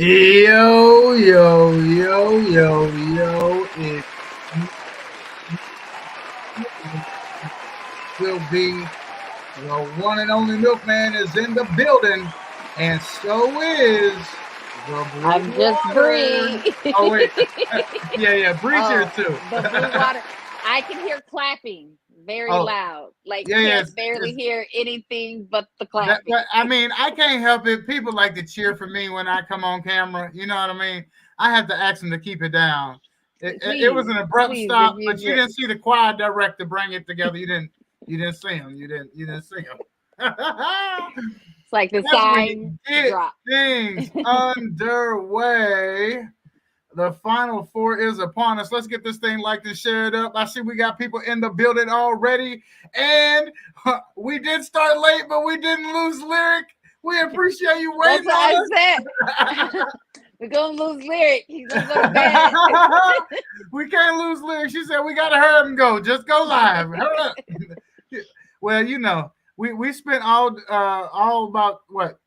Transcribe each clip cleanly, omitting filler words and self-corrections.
Yo, yo, yo, yo, yo. It will be the one and only Milkman is in the building, and so is the I'm Blue just Water. Bree. Oh, wait. Yeah, Bree's here Oh, too. the blue water. I can hear clapping very Oh, loud. Like you yeah, can't barely hear anything but the but clapping. I mean, I can't help it. People like to cheer for me when I come on camera. You know what I mean? I have to ask them to keep it down. It was Please, an abrupt please, if stop, you but you just didn't see the choir director bring it together. You didn't see him. You didn't see him. it's like the As we sign get drop. things underway, the final four is upon us. Let's get this thing liked and shared up. I see we got people in the building already. And we did start late, but we didn't lose Lyric. We appreciate you That's waiting what on I us. said. We're gonna lose Lyric. He's gonna go to bed. We can't lose Lyric. She said we gotta hurry up and go. Just go live. Hurry up. Well, we spent all about what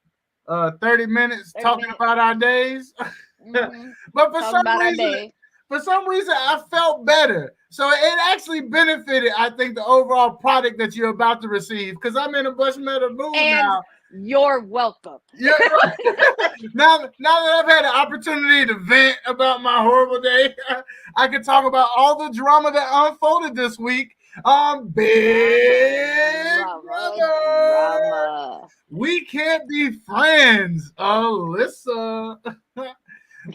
30 minutes 30 talking minutes. about our days. Mm-hmm. But Talking about our day. for some reason, I felt better. So it actually benefited, I think, the overall product that you're about to receive because I'm in a much better mood And now. you're welcome. Yeah, now that I've had the opportunity to vent about my horrible day, I can talk about all the drama that unfolded this week on Big Brother. Drama. We can't be friends, Alyssa.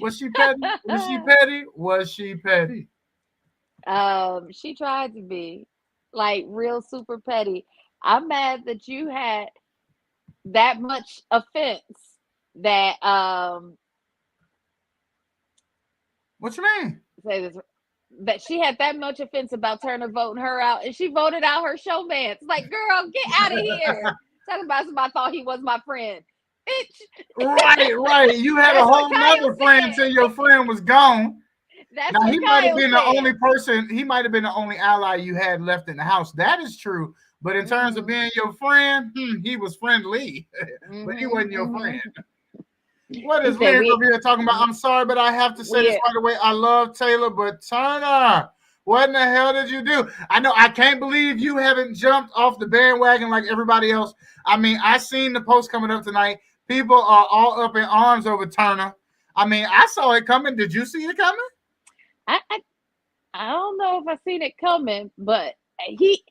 Was she petty? Was she petty? Was she petty? She tried to be like real super petty. I'm mad that you had that much offense that What you mean? say this that she had that much offense about Turner voting her out, and she voted out her showman. It's like, girl, get out of here. Talking about somebody thought he was my friend. Bitch. Right. You had a That's what whole Kyle nother friend till said. your friend was gone. That's Now what he might have Kyle been the said. only person. He might have been the only ally you had left in the house. That is true. But in terms of Mm-hmm. being your friend, he was friendly, but he wasn't Mm-hmm. your friend. Mm-hmm. What He is said Lyric over here talking about? I'm sorry, but I have to say this we right away. I love Taylor, but Turner, what in the hell did you do? I know I can't believe you haven't jumped off the bandwagon like everybody else. I mean, I seen the post coming up tonight. People are all up in arms over Turner. I mean, I saw it coming. Did you see it coming? I, I I don't know if I seen it coming, but he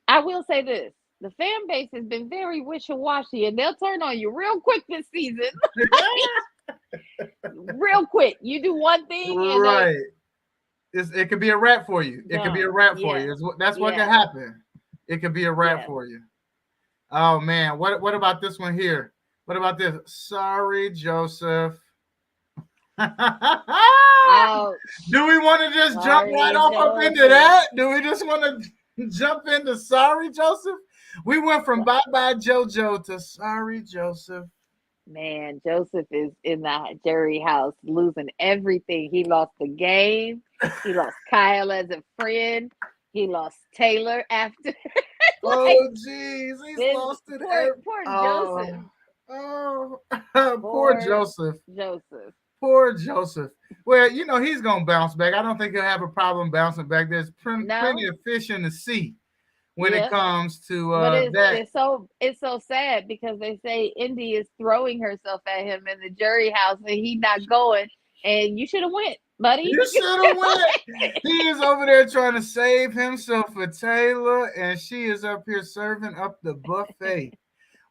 I will say this. The fan base has been very wishy-washy and they'll turn on you real quick this season. Real quick. You do one thing and Right. It could be a wrap for you. It could be a done. wrap for Yeah. you. That's what can Yeah. happen. It could be a wrap Yeah. for you. Oh man, what about this one here? What about this? Sorry, Joseph. Ouch. Do we want to just jump right Sorry, off up into Joseph. that? Do we just want to jump into sorry, Joseph? We went from bye bye JoJo to sorry, Joseph. Man, Joseph is in the jury house losing everything. He lost the game. He lost Kyle as a friend. He lost Taylor after. Like, Oh, jeez, he's this lost it. poor Joseph. Oh, poor Poor Joseph. Joseph. Poor Joseph. Well, he's gonna bounce back. I don't think he'll have a problem bouncing back. There's plenty No, of fish in the sea when it yeah, comes to but that. it's so sad because they say Indy is throwing herself at him in the jury house and he not going. And you should have went, buddy. You should have went. He is over there trying to save himself for Taylor, and she is up here serving up the buffet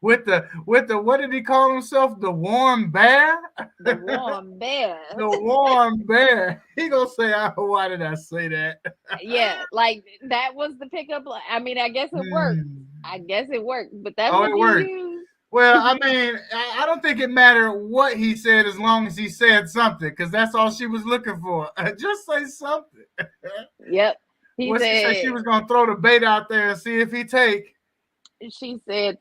with the what did he call himself? The warm bear. The warm bear. The warm bear. He gonna say, oh, why did I say that? Yeah, like that was the pickup. I mean, I guess it worked. I guess it worked, but that's what it you worked. use. Well, I mean, I don't think it mattered what he said as long as he said something, because that's all she was looking for. Just say something. Yep. He What she said, she was gonna throw the bait out there and see if he take. she said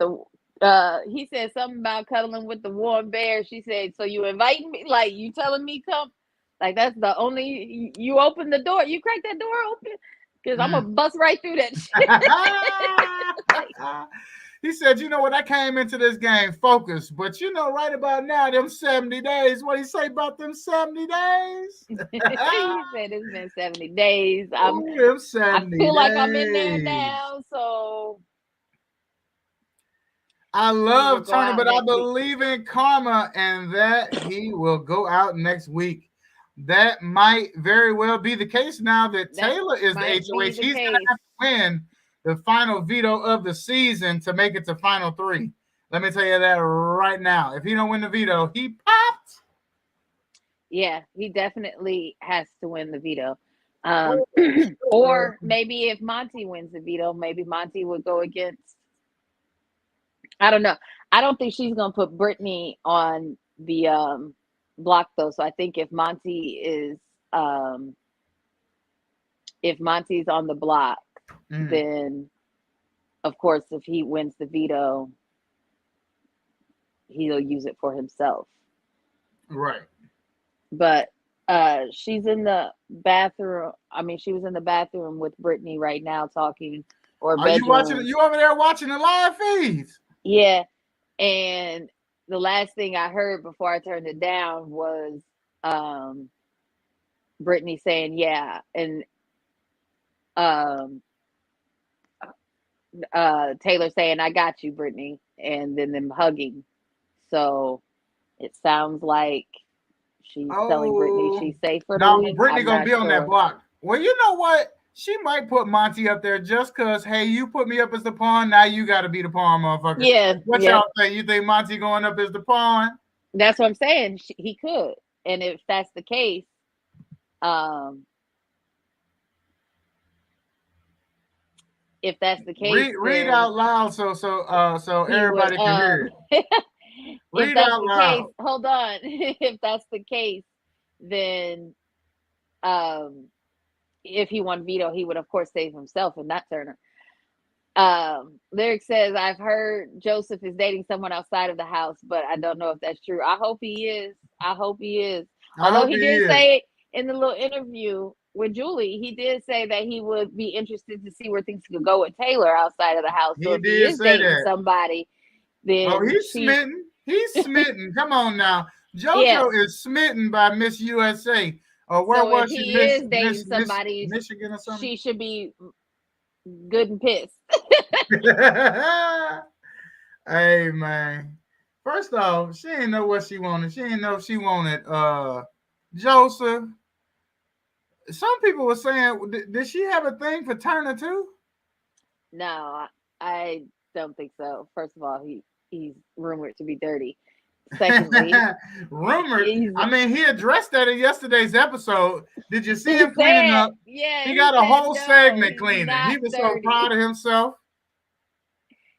he said something about cuddling with the warm bear. She said, "So you inviting me? Like you telling me come? Like that's the only you open the door. You crack that door open because I'm gonna bust right through that shit." He said, you know what? I came into this game focused, but you know, right about now, them 70 days. What do you say about them 70 days? He said it's been 70 days. Ooh, them I 70 feel like I'm in there days. now, so I he will love go Turner, out but I next week. believe in karma and that he will go out next week. That might very well be the case now that That Taylor is the might be HOH. the He's going to case. have to win the final veto of the season to make it to final three. Let me tell you that right now. If he don't win the veto, he popped. Yeah, he definitely has to win the veto. Oh, Or maybe if Monty wins the veto, maybe Monty would go against. I don't know. I don't think she's gonna put Brittany on the block though. So I think if Monty's on the block, then of course if he wins the veto, he'll use it for himself. Right. But she's in the bathroom. I mean, she was in the bathroom with Brittany right now talking, or Are you watching? bedroom. You over there watching the live feeds? Yeah. And the last thing I heard before I turned it down was Brittany saying, yeah, and Taylor saying, I got you, Brittany, and then them hugging. So it sounds like she's telling Brittany she's safe for the no, week. Brittany I'm gonna not be on that sure. block. Well, you know what? She might put Monty up there just because, hey, you put me up as the pawn. Now you got to be the pawn, motherfucker. Yeah. What Yep. y'all think? You think Monty going up as the pawn? That's what I'm saying. He could. And if that's the case, if that's the case, read out loud so he would everybody can hear it. if Read that's out the loud. case, hold on. If that's the case, then if he won veto, he would of course save himself and not Turner. Lyric says, I've heard Joseph is dating someone outside of the house, but I don't know if that's true. I hope he is. I hope he is. Although he did say in the little interview with Julie, he did say that he would be interested to see where things could go with Taylor outside of the house. So if he is dating somebody, then he's smitten. He's smitten. Come on now. JoJo is smitten by Miss USA. Where so was if she? he is dating somebody, Michigan or something? she should be good and pissed. Hey man. First off, she didn't know what she wanted. She didn't know she wanted Joseph. Some people were saying, did she have a thing for Turner too? No, I don't think so. First of all, he's rumored to be dirty. Secondly, rumored. I mean, he addressed that in yesterday's episode. Did you see him cleaning up? Yeah, he got a whole segment cleaning. He was so proud of himself.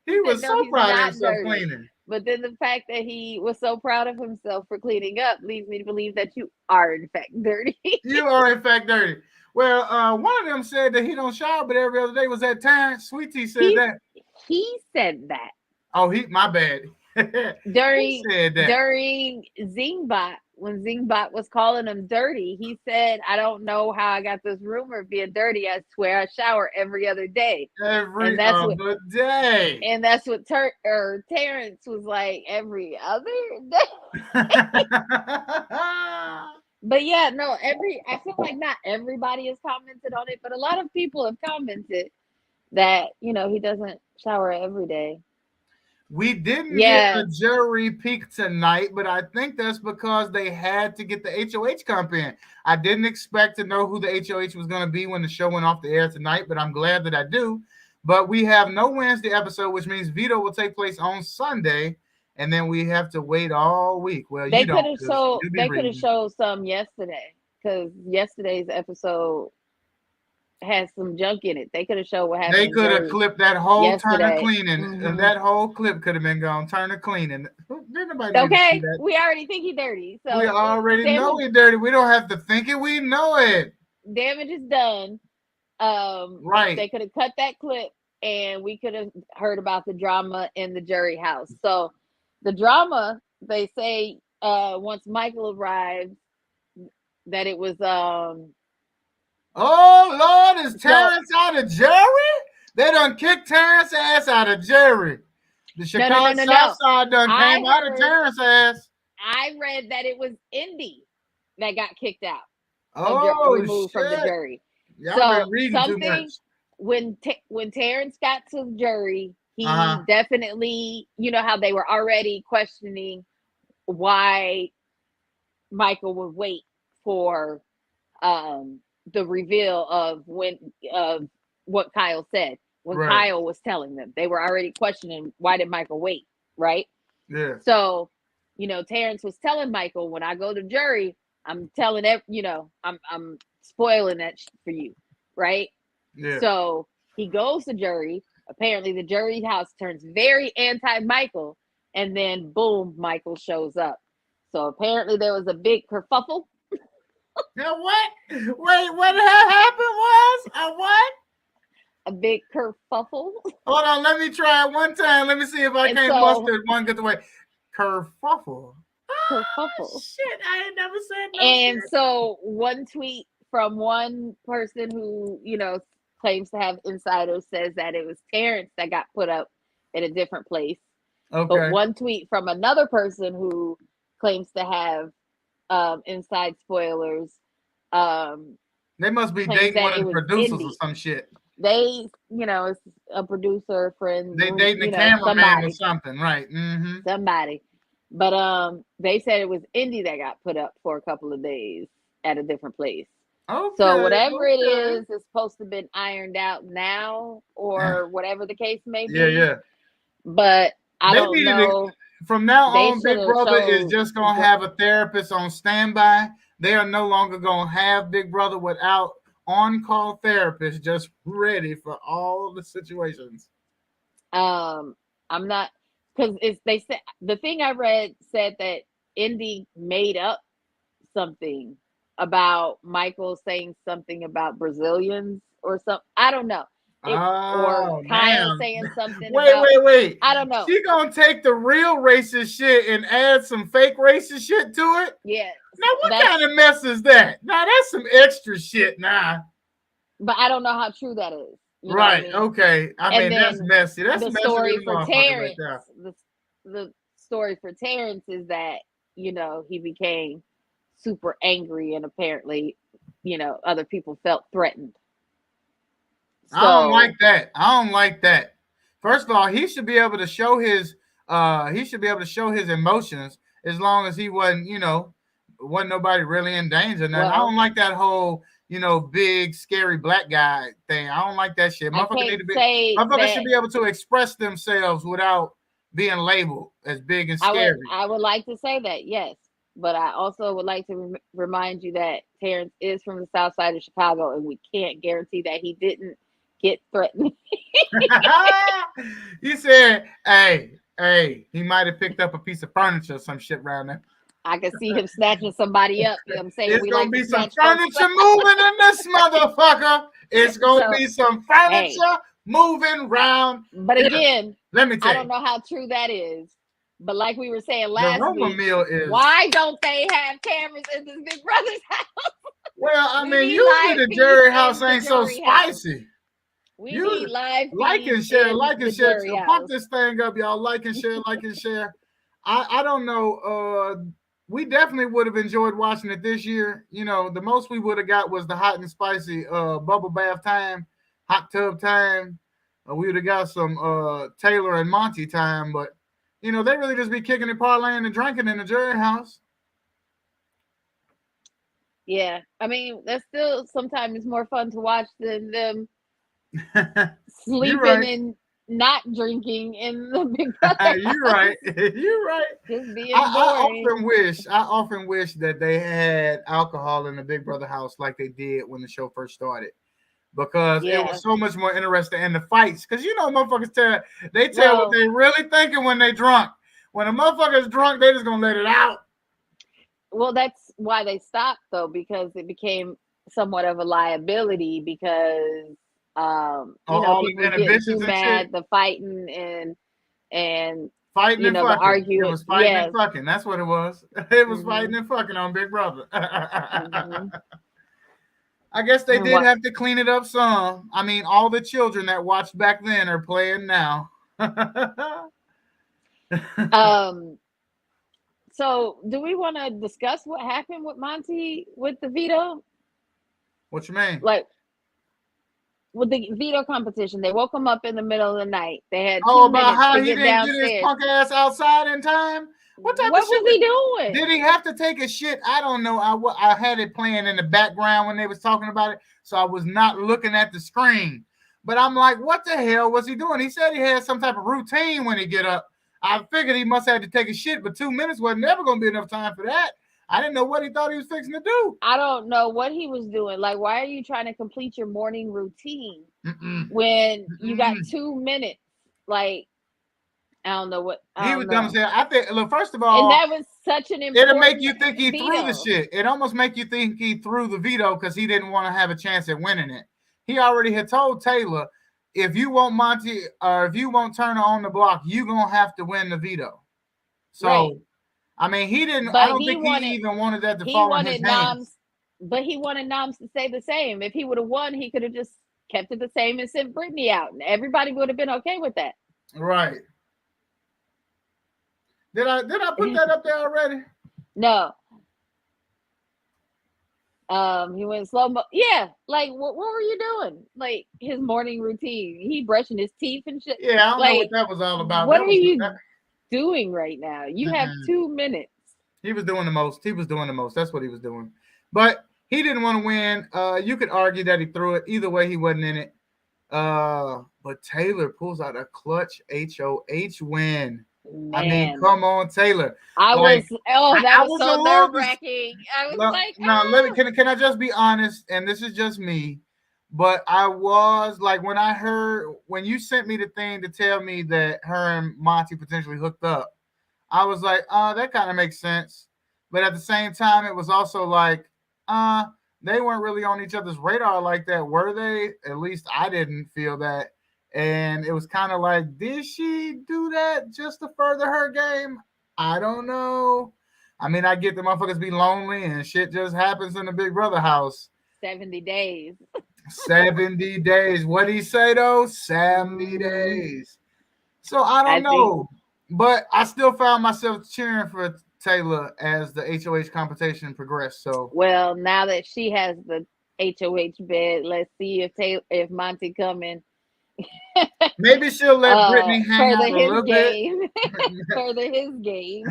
He was so proud of himself cleaning. But then the fact that he was so proud of himself for cleaning up leads me to believe that you are in fact dirty. You are in fact dirty. Well, one of them said that he don't shower, but every other day. Was that Terrence? Sweet Tea said that. He said that. Oh, my bad. During Zingbot, when Zingbot was calling him dirty, he said, I don't know how I got this rumor of being dirty. I swear I shower every other day. Every other day. And that's what Terrence was like, every other day. But yeah, no, I feel like not everybody has commented on it, but a lot of people have commented that, he doesn't shower every day. We didn't get a jury peek tonight, but I think that's because they had to get the HOH comp in. I didn't expect to know who the HOH was going to be when the show went off the air tonight, but I'm glad that I do. But we have no Wednesday episode, which means veto will take place on Sunday, and then we have to wait all week. Well, they could have showed some yesterday, because yesterday's episode has some junk in it. They could have showed what happened. They could have clipped that whole Turner cleaning. Mm-hmm. That whole clip could have been gone. Turner cleaning. Okay, we already think he's dirty. So we already know he's dirty. We don't have to think it. We know it. Damage is done. Right. They could have cut that clip, and we could have heard about the drama in the jury house. So the drama, they say, once Michael arrived, that it was oh Lord, is Terrence out of jury? They done kicked Terrence's ass out of jury. The Chicago No. South Side done I came out of heard- Terrence ass. I read that it was Indy that got kicked out, shit! removed from the jury. Y'all So been reading too much. When Terrence got to the jury, he Uh-huh. definitely, you know how they were already questioning why Michael would wait for the reveal of what Kyle said. When Right. Kyle was telling them, they were already questioning why did Michael wait, right? Yeah. So, you know, Terrence was telling Michael, when I go to jury, I'm telling I'm spoiling that for you, right? Yeah. So he goes to jury. Apparently, the jury house turns very anti-Michael, and then boom, Michael shows up. So apparently, there was a big kerfuffle. Now what? Wait, what happened was a what? A big kerfuffle. Hold on, let me try it one time. Let me see if I And can't so- bust it one good way. Kerfuffle. Kerfuffle. Shit, I ain't never said no And shit. so one tweet from one person who, you know, claims to have insiders says that it was Terrence that got put up in a different place. Okay. But one tweet from another person who claims to have inside spoilers, They must be claims dating that one of it the was producers or Indy. some shit. They, you know, it's a producer friend. They dating the you know, cameraman or something, right? Mm-hmm. somebody. But they said it was Indy that got put up for a couple of days at a different place. Okay. So whatever it okay. is supposed to have been ironed out now, or whatever the case may be. Yeah. But I They don't needed know. From now They on, Big should've Brother is showed- just gonna have a therapist on standby. They are no longer gonna have Big Brother without on-call therapist just ready for all the situations. I'm not, because they said the thing I read said that Indy made up something about Michael saying something about Brazilians or something. I don't know. Or Kyle saying something about. Wait. I don't know. She gonna take the real racist shit and add some fake racist shit to it? Yeah. Now what kind of mess is that? Now that's some extra shit now. But I don't know how true that is. You know Right. what I mean? Okay. I mean that's then messy. That's the messy story than a for motherfucker Terrence. right there. The story for Terrence is that, you know, he became super angry and apparently, you know, other people felt threatened. So, I don't like that. First of all, he should be able to show his emotions as long as he wasn't, you know, wasn't nobody really in danger. Now, I don't like that whole, you know, big scary black guy thing. I don't like that shit. Motherfuckers should be able to express themselves without being labeled as big and scary. I would like to say that, yes. But I also would like to remind you that Terrence is from the south side of Chicago, and we can't guarantee that he didn't get threatened. You said, hey, he might have picked up a piece of furniture or some shit around there. I can see him snatching somebody up. You know what I'm saying? It's gonna be some furniture moving in this motherfucker. It's gonna be some furniture moving round. But again, let me tell you, I don't know how true that is. But like we were saying last week, meal is, why don't they have cameras in this Big Brother's house? Well, I mean, usually the jury house ain't so spicy. We need live like and share. So pump this thing up, y'all. Like and share. I don't know. We definitely would have enjoyed watching it this year. You know, the most we would have got was the hot and spicy bubble bath time, hot tub time. We would have got some Taylor and Monty time, but you know, they really just be kicking and parlaying and drinking in the jury house. Yeah, I mean, that's still sometimes more fun to watch than them sleeping and not drinking in the Big Brother. You're right. Just being boring. I often wish that they had alcohol in the Big Brother house like they did when the show first started. Because it was so much more interesting in the fights. Because you know, motherfuckers tell what they really thinking when they drunk. When a motherfucker's drunk, they just gonna let it out. Well, that's why they stopped though, because it became somewhat of a liability because people get too mad, the fighting and fighting and the fucking. arguing. It was fighting and fucking. That's what it was. It was fighting and fucking on Big Brother. I guess they did have to clean it up some. I mean, all the children that watched back then are playing now. So do we want to discuss what happened with Monty with the veto? What you mean? Like with the veto competition, they woke him up in the middle of the night. They had Oh, 2 about minutes how to he get didn't get his downstairs. punk ass outside in time? What type What of shit was he doing? did he have to take a shit? I don't know. I had it playing in the background when they was talking about it, so I was not looking at the screen. But I'm like, what the hell was he doing? He said he had some type of routine when he get up. I figured he must have to take a shit, but 2 minutes wasn't never going to be enough time for that. I didn't know what he thought he was fixing to do. I don't know what he was doing. Like, why are you trying to complete your morning routine when you got 2 minutes? Like, I don't know what. He was dumb as hell. I think, look, first of all, and that was such an important. It'll make you think he veto. threw the shit. It almost make you think he threw the veto because he didn't want to have a chance at winning it. He already had told Taylor, if you want Monty or if you want Turner on the block, you're gonna have to win the veto. So, right. I mean, he didn't. But I don't think he even wanted that to fall in his hands. But he wanted Noms to say the same. If he would have won, he could have just kept it the same and sent Brittany out, and everybody would have been okay with that. Right. Did I put that up there already? No. He went slow mo. Yeah, like what were you doing? Like his morning routine. He brushing his teeth and shit. Yeah, I don't know what that was all about. What are you doing right now? You have 2 minutes. He was doing the most. That's what he was doing. But he didn't want to win. You could argue that he threw it. Either way, he wasn't in it. But Taylor pulls out a clutch HOH win. Man. I mean, come on, Taylor. That was so nerve-wracking. I was like, no, can I just be honest? And this is just me, but I was like, when you sent me the thing to tell me that her and Monty potentially hooked up, I was like, that kind of makes sense. But at the same time, it was also like, they weren't really on each other's radar like that, were they? At least I didn't feel that. And it was kind of like, did she do that just to further her game? I don't know. I mean, I get the motherfuckers be lonely and shit just happens in the Big Brother house. 70 days. 70 days. What did he say, though? 70 days. So I don't know. But I still found myself cheering for Taylor as the HOH competition progressed. So, well, now that she has the HOH bed, let's see if Monty coming. Maybe she'll let Brittany hang out a little bit. Further his game.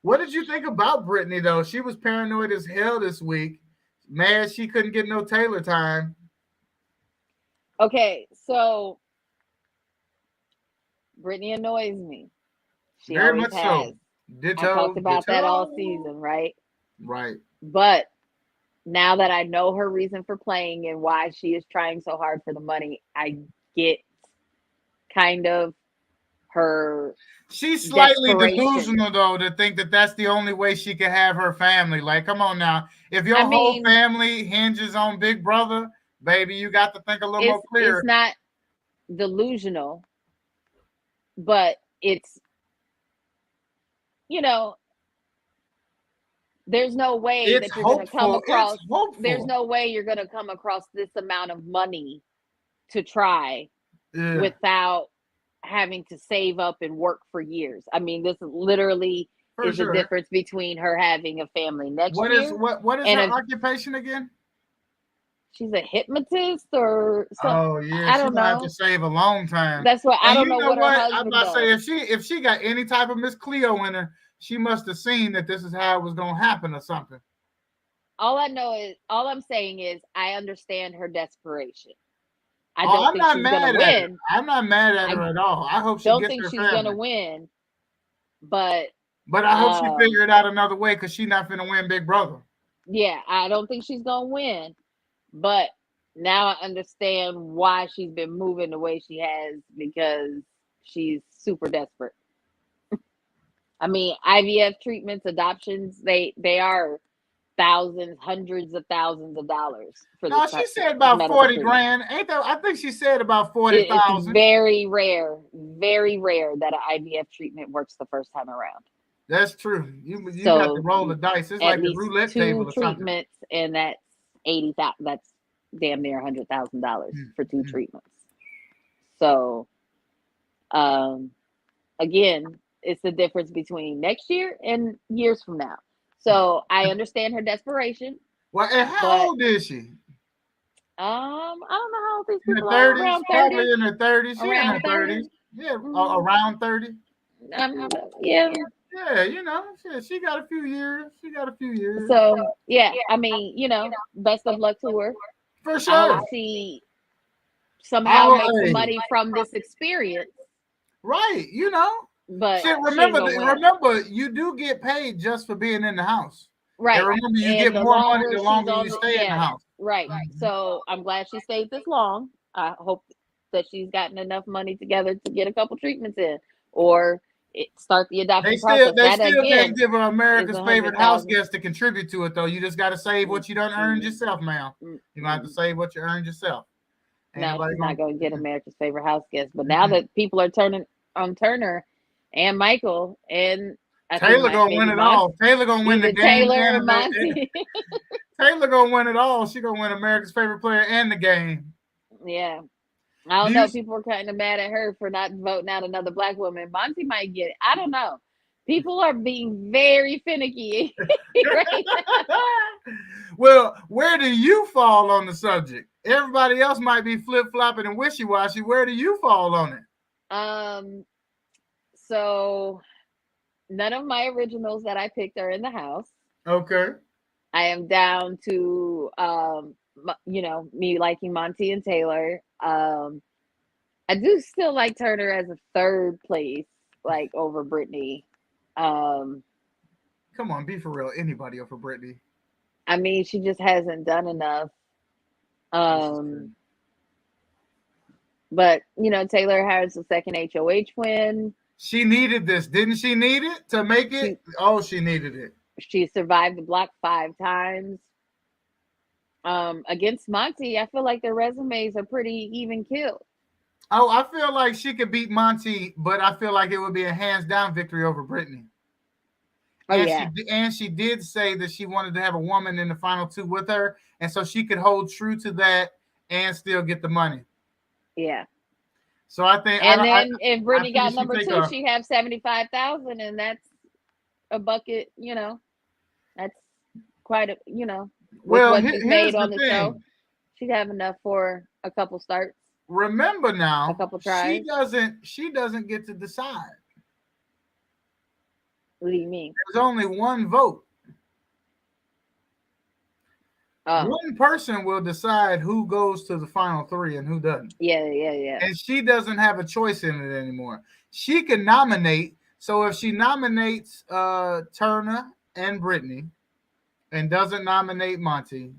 What did you think about Brittany, though? She was paranoid as hell this week. Mad she couldn't get no Taylor time. Okay, so Brittany annoys me. She very much has. So. Ditto, I talked about that all season, right? Right. But now that I know her reason for playing and why she is trying so hard for the money, I get kind of her. She's slightly delusional, though, to think that that's the only way she can have her family. Like, come on now. If your whole family hinges on Big Brother, baby, you got to think a little more clear. It's not delusional, but it's, there's no way that you're going to come across. There's no way you're going to come across this amount of money to try without having to save up and work for years. I mean, this literally is the difference between her having a family next year. What is her occupation again? She's a hypnotist or something. Oh yeah, I don't know. Have to save a long time. That's what I don't know what her husband I'm about to say if she got any type of Miss Cleo in her, she must have seen that this is how it was going to happen or something. All I'm saying is I understand her desperation. I don't think she's going to win. I'm not mad at her at all. I hope she gets her family. Don't think she's going to win, but I hope she figured out another way because she's not going to win Big Brother. Yeah, I don't think she's going to win, but now I understand why she's been moving the way she has because she's super desperate. I mean, IVF treatments, adoptions, they are thousands, hundreds of thousands of dollars for no, she said about 40 grand. Ain't that? I think she said about 40,000. It's very rare that an IVF treatment works the first time around. That's true. You got to roll the dice. It's like the roulette table or something. 2 treatments, and that's 80,000. That's damn near $100,000 for 2 treatments. So, again, it's the difference between next year and years from now. So I understand her desperation, Well, and how but old is she? I don't know how old these In her people are. thirties, Around probably 30, in her thirties. She in her around 30. 30s. Yeah, Mm, around 30. yeah. Yeah, she got a few years. She got a few years. So yeah, I mean, best of luck to her. For I sure. hope she somehow How, makes some hey, money from this experience. right, But Shit, she ain't remember, gonna win. remember, you do get paid just for being in the house. And Right. remember, you get And the more money longer the she's longer you on stay in the yeah, house. right. So I'm glad she stayed this long. I hope that she's gotten enough money together to get a couple treatments in or start the They adoption still process. they That still can't again give her is America's a hundred favorite house thousand. guest to contribute to it though. You just gotta save what you done earned Mm-mm, yourself, ma'am. You're gonna have to mm-mm. save what you earned yourself. Ain't No, nobody she's not gonna going to get America's favorite house guest. But now mm-mm. that people are turning on Turner and Michael, and I think Taylor gonna win maybe it Monty, all. Taylor gonna win the either game Taylor or and Monty. Taylor gonna win it all. She gonna win America's favorite player and the game. Yeah. I Do don't you know. People were kind of mad at her for not voting out another black woman. Monty might get it. I don't know. People are being very finicky right well, where do you fall on the subject? Everybody else might be flip flopping and wishy washy. Where do you fall on it? now. So none of my originals that I picked are in the house. Okay. I am down to me liking Monty and Taylor. I do still like Turner as a third place, like over Brittany. Um, Come on, be for real. Anybody over Brittany. I mean, she just hasn't done enough. This is true. Um, but Taylor has the second HOH win. She needed this, didn't she need it to make it? She Oh, she needed it. she survived the block 5 times. Against Monty, I feel like their resumes are pretty even killed. Oh, I feel like she could beat Monty, but I feel like it would be a hands down victory over Brittany. Oh yeah, And she did say that she wanted to have a woman in the final two with her, and so she could hold true to that and still get the money. yeah. So I think And then if I Brittany think got she number take two, a she'd have 75,000, and that's a bucket. That's quite a with well. what she's Here's made the on the show, thing. she'd have enough for a couple starts, Remember a now, couple tries. she doesn't get to decide. What do you mean? There's only one vote. Oh, One person will decide who goes to the final three and who doesn't. yeah. And she doesn't have a choice in it anymore. She can nominate. So if she nominates Turner and Brittany and doesn't nominate Monty,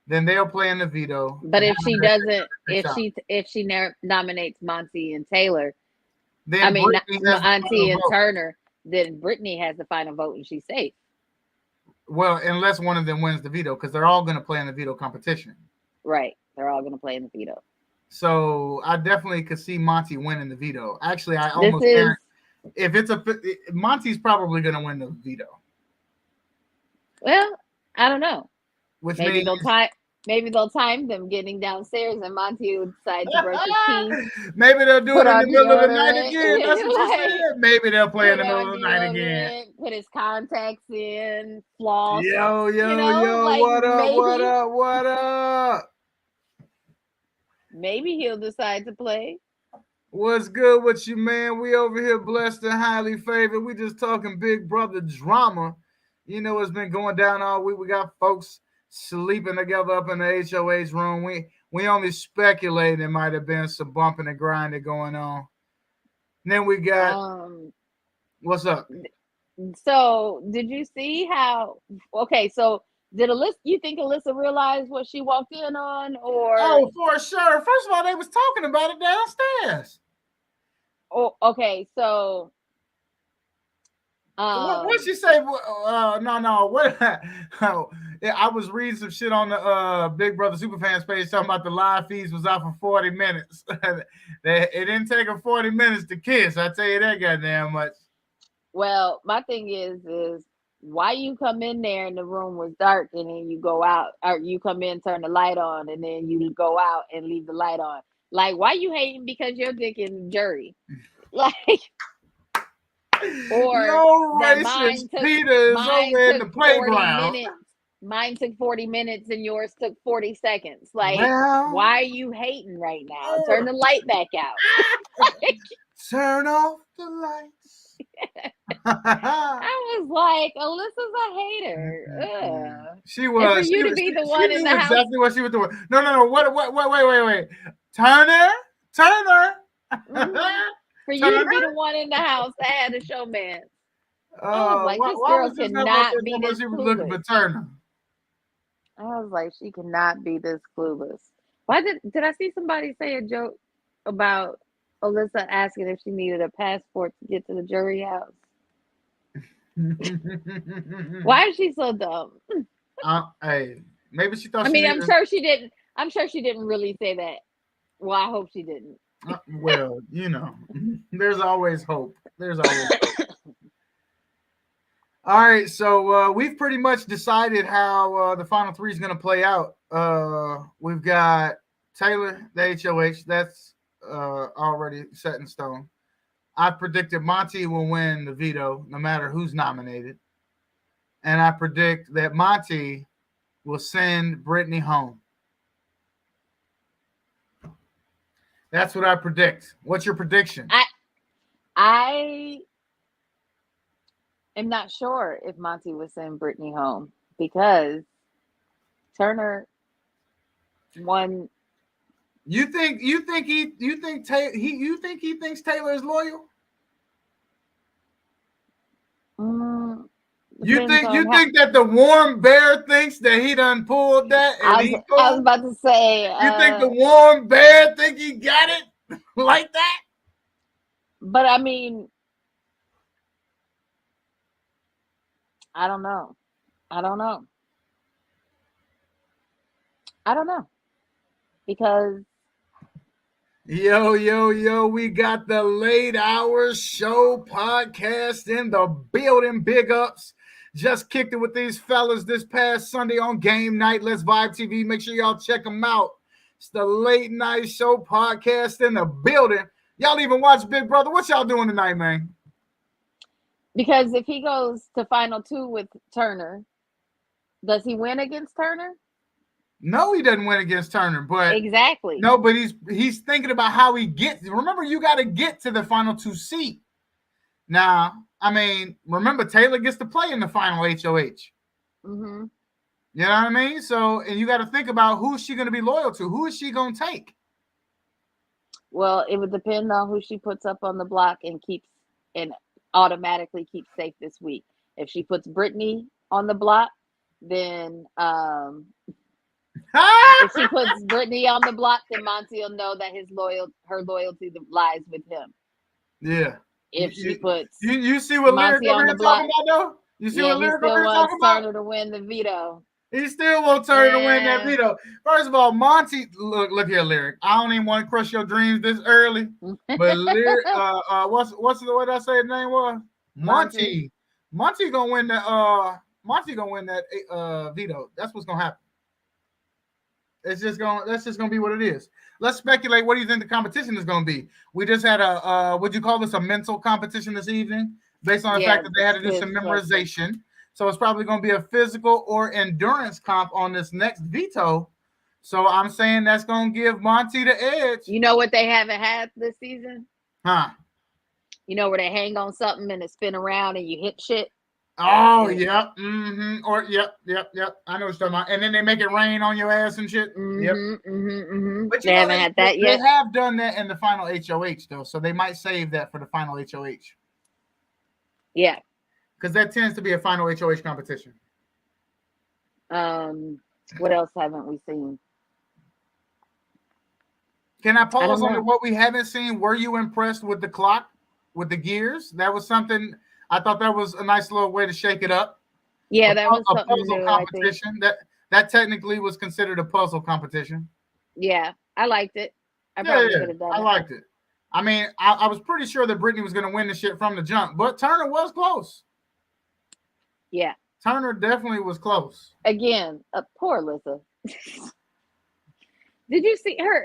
then they'll play in the veto. But And if she doesn't, have if she nominates Monty and Taylor, I then mean Brittany has the final Monty and vote. Turner, then Brittany has the final vote and she's safe. Well, unless one of them wins the veto, because they're all going to play in the veto competition. Right, they're all going to play in the veto. So I definitely could see Monty winning the veto. Actually, I This almost is guarantee if it's Monty's probably going to win the veto, well, I don't know. which Maybe means they'll time them getting downstairs, and Monty will decide to brush his teeth, maybe they'll do put it in on the middle of the night deodorant, again. That's what you like said. Maybe they'll play in put the middle on of the night again. deodorant, put his contacts in, floss. Yo, Like what up, what up, what up? maybe he'll decide to play. What's good with you, man? We over here blessed and highly favored. We just talking Big Brother drama. You know what's been going down all week. We got folks sleeping together up in the HOH room. We only speculate there might have been some bumping and grinding going on. And then we got what's up? So did you see how? Okay, so did Alyssa? You think Alyssa realized what she walked in on, or? Oh, for sure. First of all, they was talking about it downstairs. Oh, okay. So, what she say? No. What? I was reading some shit on the Big Brother Superfans page talking about the live feeds was out for 40 minutes. It didn't take her 40 minutes to kiss. I tell you that goddamn much. well, my thing is why you come in there and the room was dark and then you go out, or you come in, turn the light on, and then you go out and leave the light on. Like, why you hating because your dick in the jury? Like, Or No that racist Peter is over in the playground. Mine took 40 minutes and yours took 40 seconds. Like, Well, why are you hating right now? Turn the light back out. turn off the lights. I was like, Alyssa's a hater. Ugh. She And was. for you She, to be the she one in knew the house. exactly what she was doing. No. Wait. Turner. For you to be the one in the house that had a showman. I was like, this why girl was this cannot number be this she was looking for clueless. Turner? I was like, she cannot be this clueless. Why did I see somebody say a joke about Alyssa asking if she needed a passport to get to the jury house? Why is she so dumb? Hey, maybe she thought I she mean, needed. I'm sure she didn't really say that. Well, I hope she didn't. Well, there's always hope. There's always hope. All right, so we've pretty much decided how the final three is going to play out. We've got Taylor, the HOH. That's already set in stone. I predicted Monty will win the veto, no matter who's nominated. And I predict that Monty will send Brittany home. That's what I predict. What's your prediction? I am not sure if Monty would send Brittany home because Turner won. You think he thinks Taylor is loyal? You think that the warm bear thinks that he done pulled that? I was about to say. You think the warm bear think he got it like that? But I mean, I don't know. Because yo, we got the Late Hours Show podcast in the building. Big ups. Just kicked it with these fellas this past Sunday on game night. Let's Vibe TV. Make sure y'all check them out. It's the Late Night Show podcast in the building. Y'all even watch Big Brother. What y'all doing tonight, man? Because if he goes to final two with Turner, does he win against Turner? No, he doesn't win against Turner, but exactly. No, but he's thinking about how he gets. Remember, you got to get to the final two seat. Now, I mean, remember Taylor gets to play in the final HOH. Mm-hmm. You know what I mean? So, and you got to think about who's she going to be loyal to. Who is she going to take? Well, it would depend on who she puts up on the block and automatically keeps safe this week. If she puts Brittany on the block, then if she puts Brittany on the block, then Monty will know that her loyalty lies with him. Yeah. If she puts you see what Monty Lyric over here talking about though? You see what Lyric over here talking about? Turner to win the veto. He still wants Turner to win that veto. First of all, Monty, look here, Lyric. I don't even want to crush your dreams this early, but Lyric, what's the way I say his name was? Monty. Monty gonna win that. Monty gonna win that veto. That's what's gonna happen. That's just gonna be what it is. Let's speculate. What do you think the competition is gonna be? We just had would you call this a mental competition this evening, based on the fact that they had to do some memorization. So it's probably gonna be a physical or endurance comp on this next veto. So I'm saying that's gonna give Monty the edge. You know what they haven't had this season? Huh? You know where they hang on something and it spin around and you hit shit? Oh, yep. Mm-hmm. Or yep. I know what you're talking about. And then they make it rain on your ass and shit. Mm-hmm, yep. Mm-hmm. But they haven't had that yet. They have done that in the final HOH though, so they might save that for the final HOH. Yeah. Because that tends to be a final HOH competition. What else haven't we seen? Can I pause on what we haven't seen? Were you impressed with the clock, with the gears? That was something. I thought that was a nice little way to shake it up. Yeah, that was a puzzle competition. That technically was considered a puzzle competition. Yeah, I liked it. I liked it. I mean, I was pretty sure that Brittany was going to win the shit from the jump, but Turner was close. Yeah. Turner definitely was close. Again, poor Alyssa. Did you see her?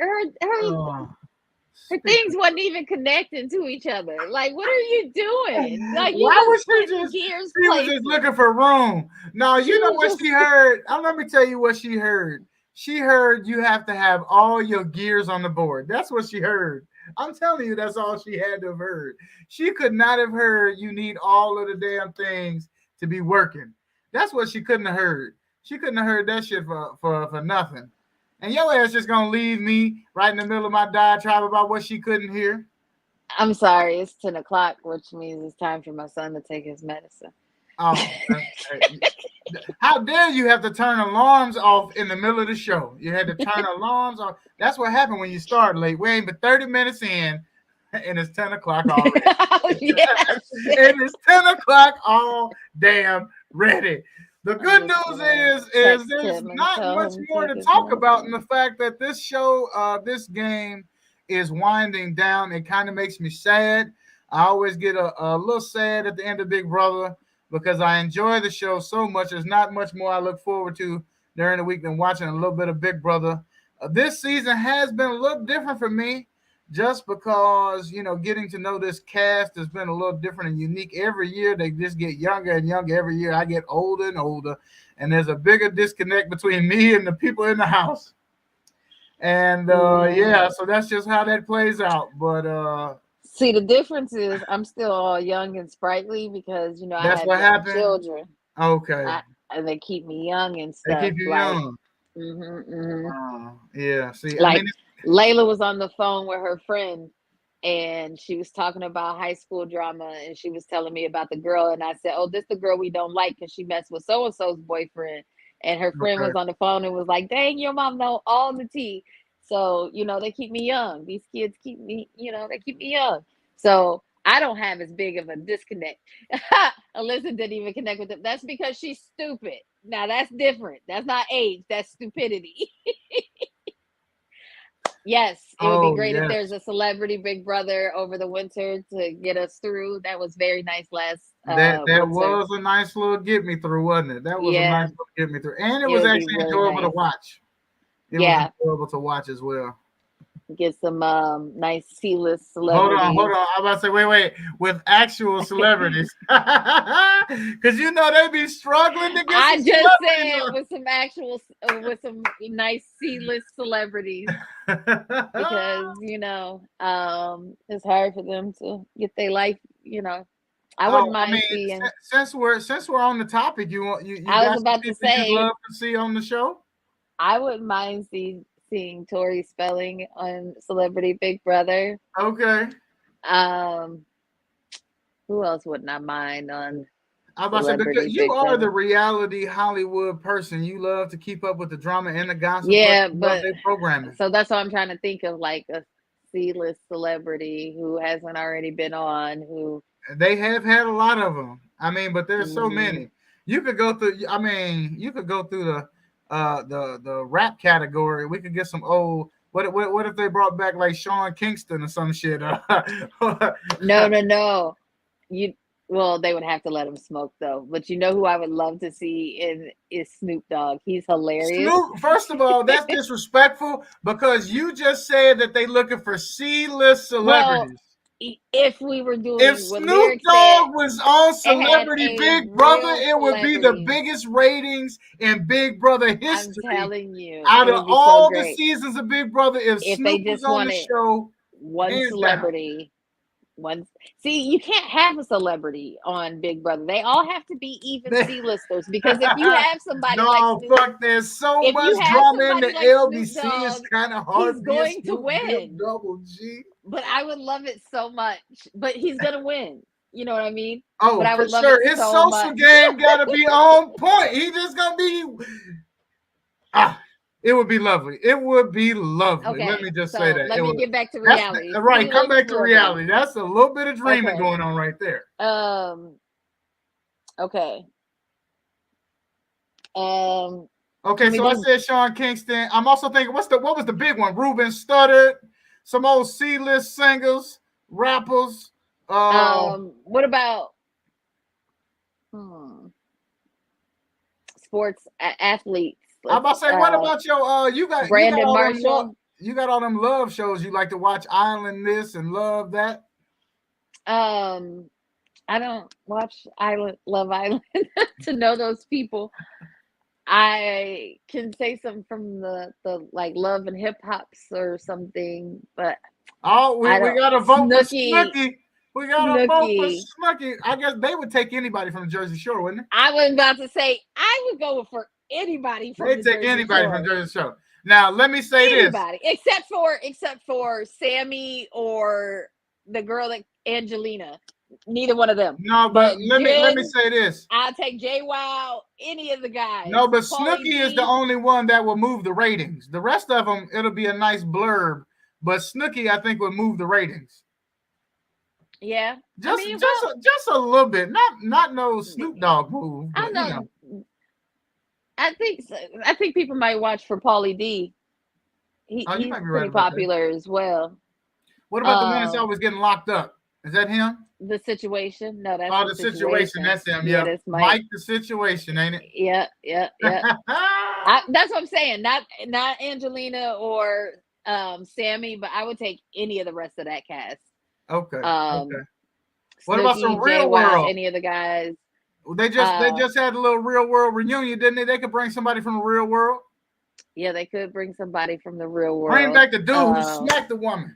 Her things wasn't even connecting to each other. Like, what are you doing? Like, you Why just was she putting just? gears She was just looking for room. No, She you know was what just- she heard. Let me tell you what she heard. She heard you have to have all your gears on the board. That's what she heard. I'm telling you, that's all she had to have heard. She could not have heard you need all of the damn things to be working. That's what she couldn't have heard. She couldn't have heard that shit for nothing. And your ass just gonna leave me right in the middle of my diatribe about what she couldn't hear. I'm sorry, it's 10 o'clock, which means it's time for my son to take his medicine. Oh, how dare you have to turn alarms off in the middle of the show? You had to turn alarms off. That's what happened when you start late. We ain't but 30 minutes in, and it's 10 o'clock already. Yes. And it's 10 o'clock all damn ready. The good news is there's not much more to talk about in the fact that this show, this game is winding down. It kind of makes me sad. I always get a little sad at the end of Big Brother because I enjoy the show so much. There's not much more I look forward to during the week than watching a little bit of Big Brother. This season has been a little different for me just because, getting to know this cast has been a little different and unique. Every year, they just get younger and younger. Every year, I get older and older. And there's a bigger disconnect between me and the people in the house. And, so that's just how that plays out. But see, the difference is I'm still all young and sprightly because, I that's have what happened. children. Okay. And they keep me young and stuff. They keep you young. Yeah. See, like Layla was on the phone with her friend and she was talking about high school drama and she was telling me about the girl. And I said, oh, this the girl we don't like because she messed with so-and-so's boyfriend. And her friend was on the phone and was like, dang, your mom know all the tea. So, they keep me young. These kids keep me, they keep me young. So I don't have as big of a disconnect. Alyssa didn't even connect with them. That's because she's stupid. Now that's different. That's not age. That's stupidity. Yes, it would be great if there's a celebrity Big Brother over the winter to get us through. That was very nice last. That was a nice little get me through, wasn't it? That was a nice little get me through, and it was actually really enjoyable to watch. It was enjoyable to watch as well. Get some nice C-list celebrities. Hold on. I'm about to say, wait. With actual celebrities. Because they be struggling to get I just said with some nice C-list celebrities. Because, it's hard for them to get their life, I wouldn't mind seeing. Since we're on the topic, I was about to say you'd love to see on the show? I wouldn't mind seeing Tori Spelling on Celebrity Big Brother. Okay. Who else wouldn't I mind on? I was about to say, because you are the reality Hollywood person. You love to keep up with the drama and the gossip. Yeah, but programming. So that's what I'm trying to think of, like a C-list celebrity who hasn't already been on. Who they have had a lot of them. But there's so many. You could go through. You could go through the rap category. We could get some old. What if they brought back like Sean Kingston or some shit? No. They would have to let him smoke though. But who I would love to see is Snoop Dogg. He's hilarious. First of all, that's disrespectful because you just said that they looking for C-list celebrities. If we were doing, if Snoop Dogg was on Celebrity Big Brother, it would be the biggest ratings in Big Brother history. I'm telling you, out of all the seasons of Big Brother, if Snoop they just was on the show, one celebrity. See, you can't have a celebrity on Big Brother. They all have to be even C-listers because if you have somebody there's so much drama in the LBC. It's kind of hard. He's going to win. Double G. But I would love it so much. But he's gonna win. You know what I mean? Oh, but I for sure. His social game gotta be on point. He just gonna be. It would be lovely. It would be lovely. Okay, let me just say that. Let me get back to reality. Right, come back to reality. That's a little bit of dreaming going on right there. Okay. Okay, so I said Sean Kingston. I'm also thinking, what was the big one? Ruben Studdard, some old C-list singers, rappers. What about sports athletes? I'm about to say, what about your you got Brandon Marshall? You got all them love shows you like to watch, Island this and Love that. I don't watch Love Island to know those people. I can say something from the like Love and Hip Hops or something, but Oh, we I don't. got to vote for Snooki, Snooki. We got to vote for Snooki. Snooki. I guess they would take anybody from the Jersey Shore, wouldn't I was about to say I would go for anybody they? from They'd the take Jersey anybody Shore. from Jersey Shore. Now, let me say Anybody except for Sammy or the girl that Angelina. Neither one of them. this. No, but let me Jen, say this. I'll take Jay Wow, any of the guys. No, but Pauly Snooki is D. the only one that will move the ratings. The rest of them, it'll be a nice blurb. But Snooki, I think, would move the ratings. Yeah, Just I mean, just a little bit. Not no Snoop Dogg move. I But, don't know. I think people might watch for Pauly D. He's might be right pretty about that. popular as well. What about the one that's always getting locked up? Is that him? The Situation? No, that's the situation. That's him. Yeah, Yeah, that's Mike. The Situation, ain't it? Yeah. That's what I'm saying. Not Angelina or Sammy, but I would take any of the rest of that cast. Okay. Okay. What about some Snooki, Real Jay Wow, World? any of the guys? They just had a little Real World reunion, didn't they? They could bring somebody from the Real World. Yeah, they could bring somebody from the Real World. Bring back the dude who smacked the woman.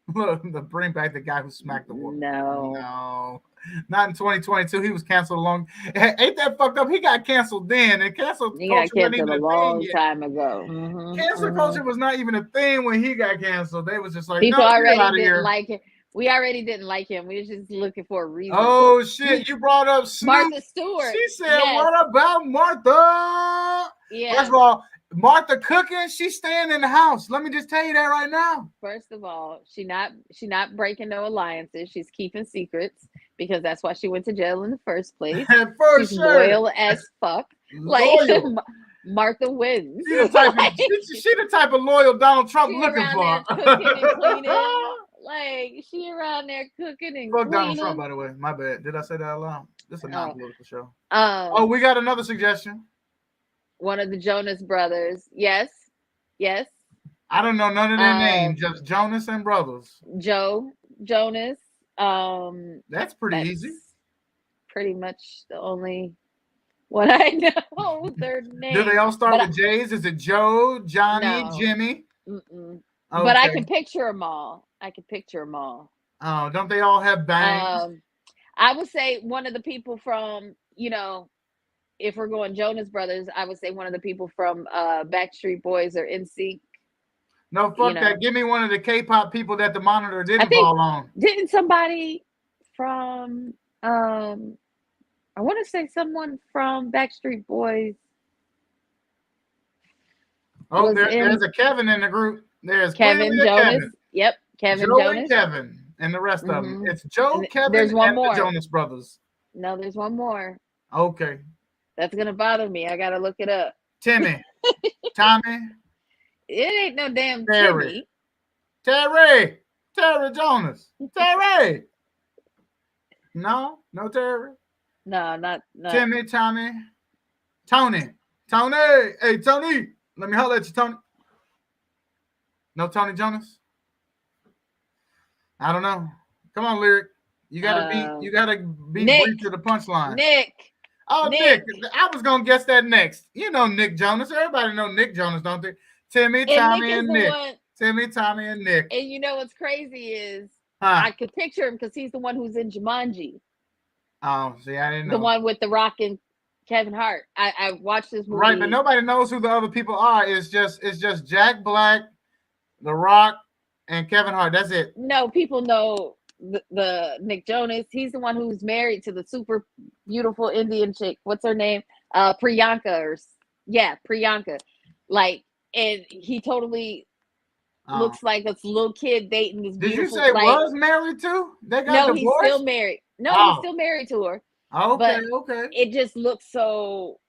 Bring back the guy who smacked the woman. No, not in 2022. He was canceled long. Ain't that fucked up? He got canceled then, and cancel He culture got wasn't canceled even a long thing time ago. Cancel culture was not even a thing when he got canceled. They was just like, people no, already didn't here. Like him. We already didn't like him. We was just looking for a reason. Oh shit! You brought up Snoop. Martha Stewart. She said, yes. What about Martha? Yeah. First of all, Martha cooking, she's staying in the house. Let me just tell you that right now. First of all, she not breaking no alliances. She's keeping secrets because that's why she went to jail in the first place. She's loyal as fuck. Loyal. Like Martha wins. She the type of loyal Donald Trump looking for. Cooking and cleaning. Like she around there cooking and fuck Donald Trump, by the way. My bad. Did I say that out loud? This is a non-political show. We got another suggestion. One of the Jonas Brothers. Yes. I don't know none of their names. Just Jonas and Brothers. Joe Jonas. That's pretty easy. Pretty much the only one I know their name. Do they all start with J's? Is it Joe, Johnny, Jimmy? Okay. But I can picture them all. Oh, don't they all have bangs? I would say one of the people from, if we're going Jonas Brothers, I would say one of the people from Backstreet Boys or NSYNC. No, fuck that. Give me one of the K-pop people that the Monitor didn't fall on. Didn't somebody from, I want to say someone from Backstreet Boys. Oh, there's a Kevin in the group. There's Kevin Jonas. Kevin. Yep, Kevin Joe Jonas. And Kevin and the rest of them. It's Joe, Kevin, there's one more. The Jonas Brothers. No, there's one more. Okay. That's gonna bother me. I gotta look it up. Timmy. Tommy. It ain't no damn Terry. Timmy. Terry Jonas. Terry. No Terry. No, not Timmy, Tommy. Tony. Hey, Tony. Let me holler at you, Tony. No Tony Jonas? I don't know. Come on, Lyric. You gotta be brief to the punchline. Nick. Oh, Nick. I was gonna guess that next. You know Nick Jonas. Everybody know Nick Jonas, don't they? Timmy, Tommy, and Nick. Timmy, Tommy, and Nick. And you know what's crazy is I could picture him because he's the one who's in Jumanji. Oh, see, I didn't know. The one with The Rock and Kevin Hart. I watched this movie. Right, but nobody knows who the other people are. It's just Jack Black, The Rock, and Kevin Hart. That's it. No, people know the Nick Jonas. He's the one who's married to the super beautiful Indian chick. What's her name? Priyanka. Priyanka. Like, and he totally looks like a little kid dating this beautiful. Did you say was married to? They got divorced? He's still married. No, he's still married to her. Okay. It just looks so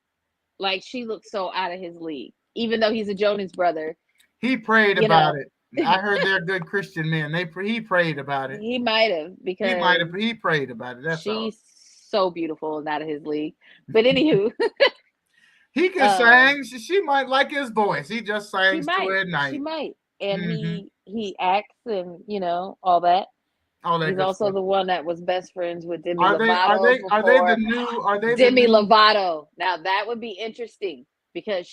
like she looks so out of his league, even though he's a Jonas brother. He prayed about it. I heard they're good Christian men. He prayed about it. He might have because he prayed about it. That's she's so beautiful and out of his league. But anywho, he can sing. She might like his voice. He just sings to it at night. She might. and he acts and all that. All that He's good also stuff. the one that was best friends with Demi Are Lovato they the before. new? Are they Demi the new? Lovato. Now that would be interesting because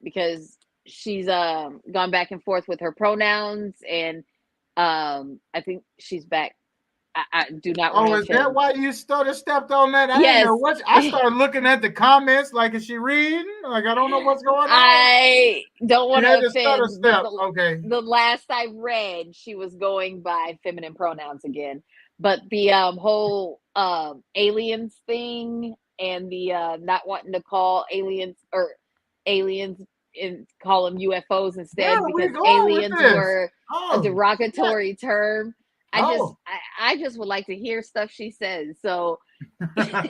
because she's gone back and forth with her pronouns, and I think she's back. I do not want Oh, to is that offend. why you stepped on that? I didn't Yes. know what. I started looking at the comments, like, is she reading? Like, I don't know what's going on. I don't want You had to to stutter offend, step. but Okay. the last I read, she was going by feminine pronouns again. But the whole aliens thing and the not wanting to call aliens and call them UFOs Where instead are we because going with aliens this? were a Oh, derogatory term. oh. I just would like to hear stuff she says. So it's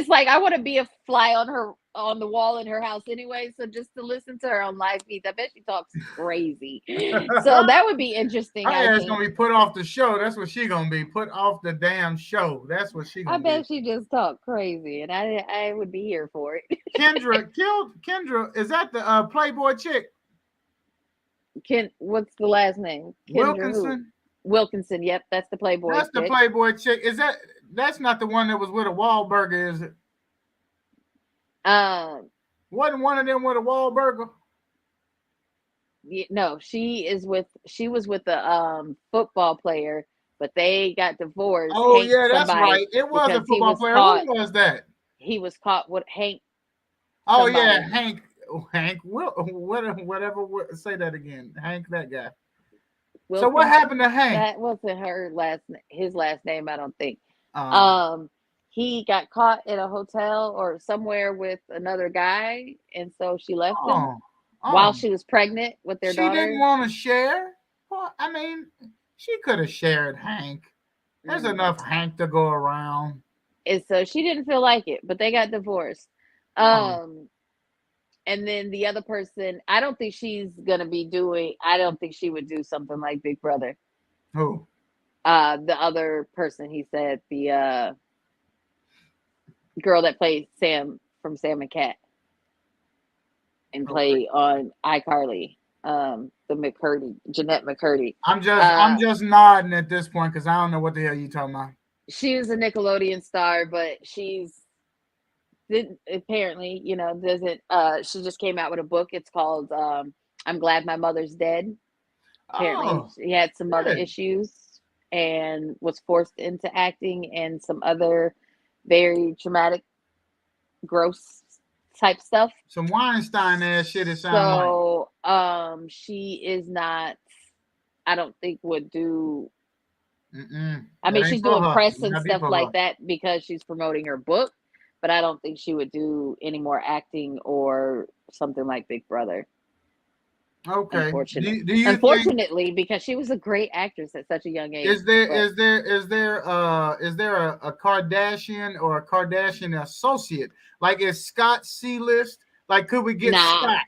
like I want to be a fly on the wall in her house anyway. So just to listen to her on live feeds, I bet she talks crazy. So that would be interesting. Her I ass think. gonna be put off the show. That's what she gonna be. Put off the damn show. That's what she I gonna bet be. she just talked crazy, and I would be here for it. Kendra. Is that the Playboy chick? What's the last name? Kendra who? Wilkinson. Wilkinson. Yep, that's the Playboy That's the chick. Playboy chick. That's not the one that was with a Wahlburger, is it? Wasn't one of them with a Wahlburger? No, she was with the football player, but they got divorced. Oh, Hank yeah, that's somebody right. It was a because he football was player. caught. Who was that? He was caught with Hank. Oh, somebody. yeah, Hank. Whatever. Say that again. Hank, that guy. Wilkinson? So what happened to Hank? That wasn't his last name, I don't think. Oh. He got caught in a hotel or somewhere with another guy, and so she left him while she was pregnant with their daughter. She didn't want to share. Well, I mean, she could have shared Hank. There's enough Hank to go around. And so she didn't feel like it, but they got divorced. And then the other person, I don't think she would do something like Big Brother. Who? The other person, he said, the girl that played Sam from Sam and Cat and played on iCarly, the McCurdy, Jeanette McCurdy. I'm just nodding at this point because I don't know what the hell you talking about. She was a Nickelodeon star, but apparently, doesn't. She just came out with a book. It's called "I'm Glad My Mother's Dead." Apparently, she had some other issues and was forced into acting and some other very traumatic, gross type stuff. Some Weinstein ass shit. It sounds like. She is not. I don't think would do. I mean, she's doing press and stuff like that because she's promoting her book, but I don't think she would do any more acting or something like Big Brother. Okay. Unfortunately, because she was a great actress at such a young age. Is there a Kardashian or a Kardashian associate? Like, is Scott C-list? Like, could we get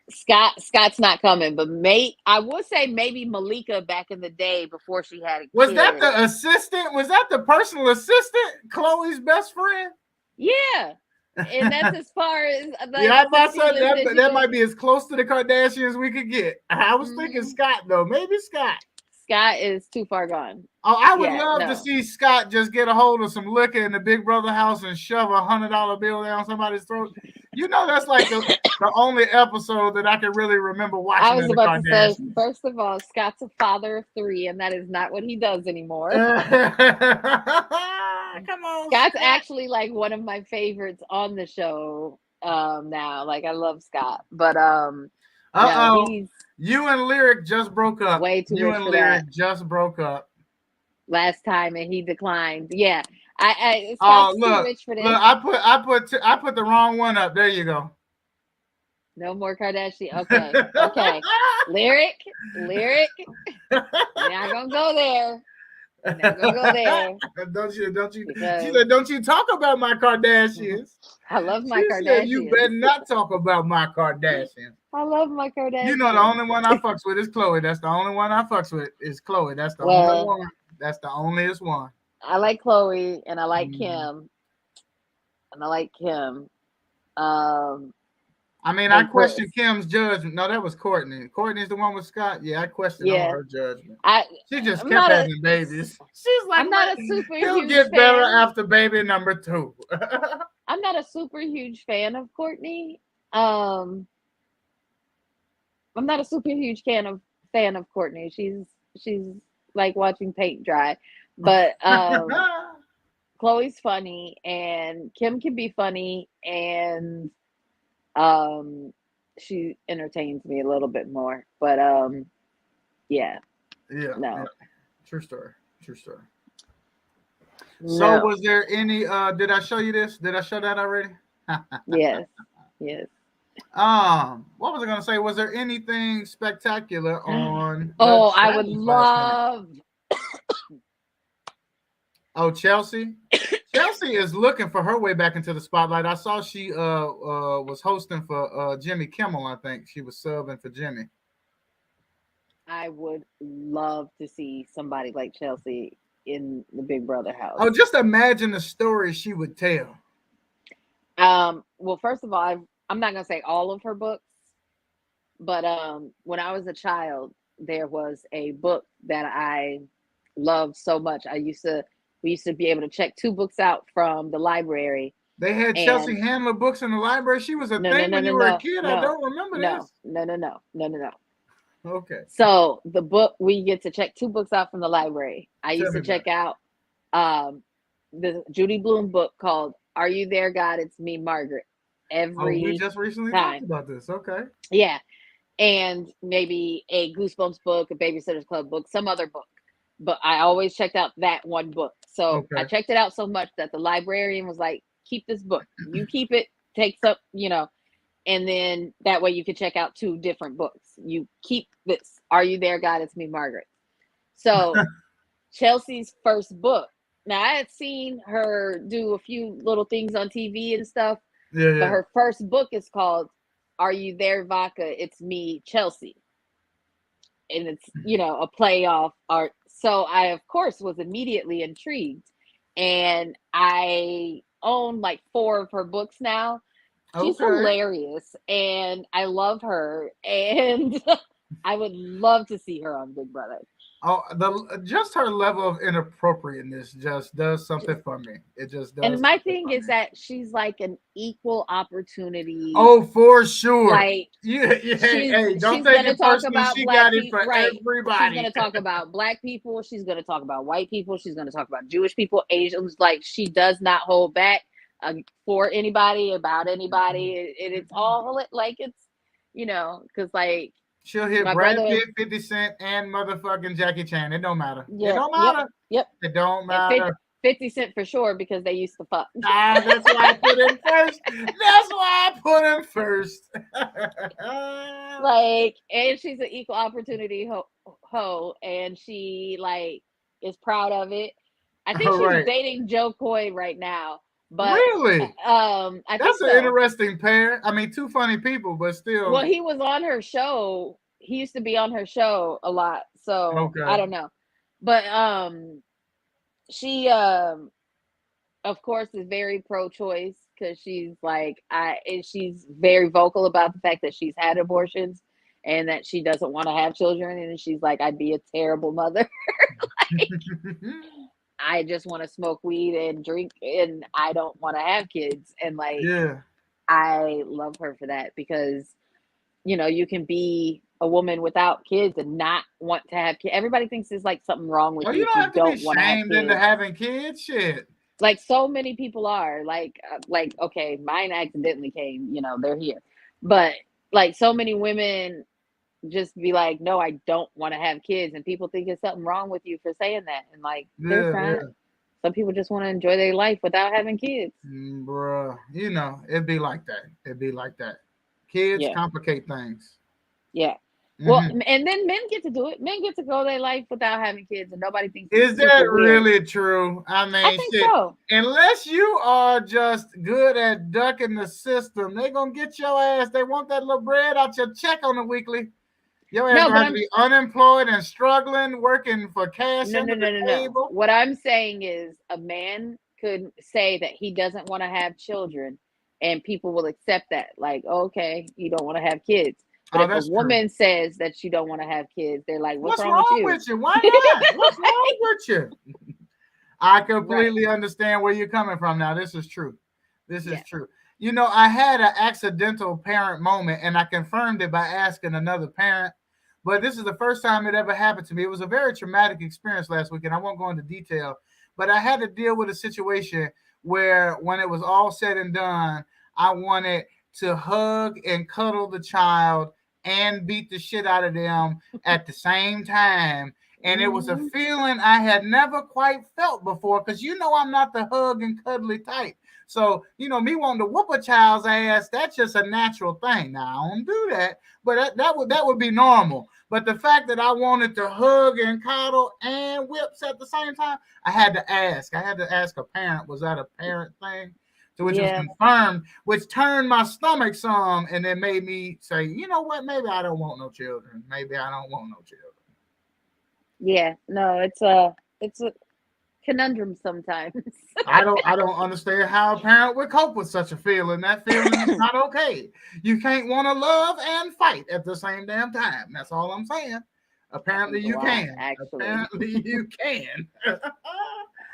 Scott? Scott's not coming, but I would say maybe Malika back in the day before she had a kid. Was that the assistant? Was that the personal assistant? Khloe's best friend? Yeah. And that's as far as yeah, that might be as close to the Kardashians we could get. I was thinking Scott though. Maybe Scott. Scott is too far gone. Oh, I would love to see Scott just get a hold of some liquor in the Big Brother house and shove $100 bill down somebody's throat. That's like the only episode that I can really remember watching. I was about to say, first of all, Scott's a father of 3, and that is not what he does anymore. Come on, Scott's actually like one of my favorites on the show now. Like, I love Scott, but you and Lyric just broke up. Way too you rich and for Lyric that. just broke up last time, and he declined. Yeah, Scott's too rich for this. Look, I put the wrong one up. There you go. No more Kardashian. Okay. Lyric. You're not gonna go there. Don't you? Don't you talk about my Kardashians? I love my Kardashians. You better not talk about my Kardashians. I love my Kardashians. You know the only one I fucks with is Khloe. That's the only one I fucks with is Khloe. That's the only one. That's the onlyest one. I like Khloe and I like Kim. And I like Kim. Um, I mean, I and question Chris, Kim's judgment. No, that was Courtney. Courtney's the one with Scott. Yeah, I question all yeah, her judgment. I She just I'm kept not a having babies. She's like, I'm not a super he'll huge get better fan. after baby number 2. I'm not a super huge fan of Courtney. Um, I'm not a super huge fan of Courtney. She's like watching paint dry. But Chloe's funny and Kim can be funny and um she entertains me a little bit more. But yeah, Yeah, yeah. no. True story. True story. So No. was there any did I show you this? Did I show that already? Yes. Yes. What was I gonna say? Was there anything spectacular on the Oh, I would Travels last night? love Oh, Chelsea. Chelsea is looking for her way back into the spotlight. I saw she was hosting for Jimmy Kimmel. I think she was subbing for Jimmy. I would love to see somebody like Chelsea in the Big Brother house. Oh, just imagine the story she would tell. Well, first of all, I'm not gonna say all of her books, but when I was a child, there was a book that I loved so much. We used to be able to check two books out from the library, They had and Chelsea Handler books in the library. She was a no, no, thing no, when no, you were a no, kid. I no, don't remember no, this. no, no, no, no, no, no. Okay, So the book we get to check two books out from the library. I tell used me to about check it. out the Judy Blume book called "Are You There, God? It's Me, Margaret." Oh, we Every just recently talked time, about this. Okay. yeah, and maybe a Goosebumps book, a Babysitter's Club book, some other book. But I always checked out that one book. So I Okay. checked it out so much that the librarian was like, "Keep this book. You keep it. Takes up, and then that way you can check out two different books. You keep this. Are You There, God? It's Me, Margaret." So Chelsea's first book. Now I had seen her do a few little things on TV and stuff, Yeah, but yeah. her first book is called "Are You There, Vodka? It's Me, Chelsea," and it's a play off art. So I of course was immediately intrigued, and I own like four of her books now. She's Okay. hilarious, and I love her, and I would love to see her on Big Brother. Oh, the just her level of inappropriateness just does something for me. It just And does my something thing for is me. that she's like an equal opportunity. Oh, for sure. Like Yeah, yeah. Hey, she's hey, don't she's take gonna it talk personal. about She black got it people, for right? She's everybody. gonna talk about black people. She's gonna talk about white people. She's gonna talk about Jewish people, Asians. Like she does not hold back for anybody about anybody. It's all like because like She'll hit my Brad brother, Pitt, 50 Cent, and motherfucking Jackie Chan. It don't matter. It yeah, don't yep, matter. yep, It don't and matter. 50 Cent for sure because they used to fuck. That's why I put him first. That's why I put him first. Like, and she's an equal opportunity hoe, and she like is proud of it. I think All she's right. dating Joe Coy right now, but Really? I think That's an so. interesting pair. I mean, two funny people, but Well, still. he was on her show. He used to be on her show a lot, so I Okay. don't know. But she of course is very pro-choice because she's very vocal about the fact that she's had abortions and that she doesn't want to have children, and she's like, I'd be a terrible mother. I just want to smoke weed and drink, and I don't want to have kids. And like, Yeah. I love her for that because you can be a woman without kids and not want to have kids. Everybody thinks there's like something wrong with Oh, you you if don't you have to be don't want to have shamed into kids. having kids. Shit. Like so many people are like okay, mine accidentally came, they're here, but like so many women just be like, no, I don't want to have kids, and people think there's something wrong with you for saying that, and like there's Yeah, not. yeah. Some people just want to enjoy their life without having kids. Bruh. It'd be like that. It'd be like that. Kids Yeah, complicate things. yeah. Well, Hmm. and then men get to do it. Men get to go their life without having kids, and nobody thinks Is it's super that weird. really true? I I mean, think shit. so. Unless you are just good at ducking the system, they gonna get your ass. They want that little bread out your check on the weekly. Your ass No, gonna but have to be unemployed and struggling, working for cash no, no, under the no, no, no. table. What I'm saying is a man could say that he doesn't want to have children and people will accept that. Like, okay, you don't want to have kids. But Oh, if a that's true. woman says that she don't want to have kids, they're like, what's What's wrong with wrong you? with you? Why not? What's wrong with you? I completely Right. understand where you're coming from now. This is true. This is Yeah. true. You know, I had an accidental parent moment and I confirmed it by asking another parent. But this is the first time it ever happened to me. It was a very traumatic experience last week, and I won't go into detail. But I had to deal with a situation where, when it was all said and done, I wanted to hug and cuddle the child and beat the shit out of them at the same time. And it was a Mhm. feeling I had never quite felt before, because you know I'm not the hug and cuddly type. So, you know, me wanting to whoop a child's ass, that's just a natural thing. Now, I don't do that, but that would be normal. But the fact that I wanted to hug and cuddle and whips at the same time, I had to ask. I had to ask a parent, was that a parent thing? To which was Yeah. confirmed, which turned my stomach some, and then made me say, you know what, maybe I don't want no children. Maybe I don't want no children. Yeah. No, it's a conundrum sometimes. I don't understand how a parent would cope with such a feeling. That feeling is not okay. You can't want to love and fight at the same damn time. That's all I'm saying. Apparently Happens a you lot, can. actually. Apparently you can.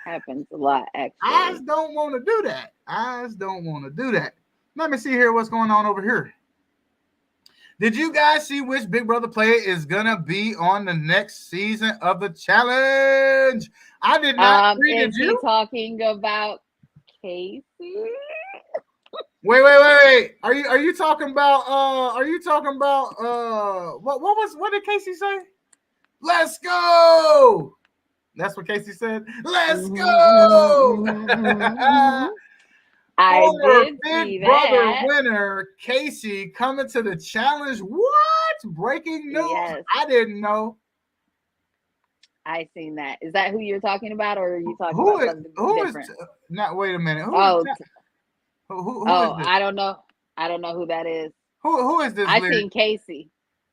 Happens a lot, Eyes actually. don't want to do that. Eyes don't want to do that. Let me see here what's going on over here. Did you guys see which Big Brother player is gonna be on the next season of the challenge? I did not see. Did Is he you? talking about Casey? Wait. Are you talking about what did Casey say? Let's go. That's what Casey said. Let's go. Mhm. I Former did see Big Brother that. winner Casey coming to the challenge. What? Breaking news. Yes, I didn't know. I seen that. Is that who you're talking about, or are you talking Who about is something who is different? not wait a minute. Who is Oh, that? Who is oh, this? I don't know. I don't know who that is. Who is this I lyric? seen Casey.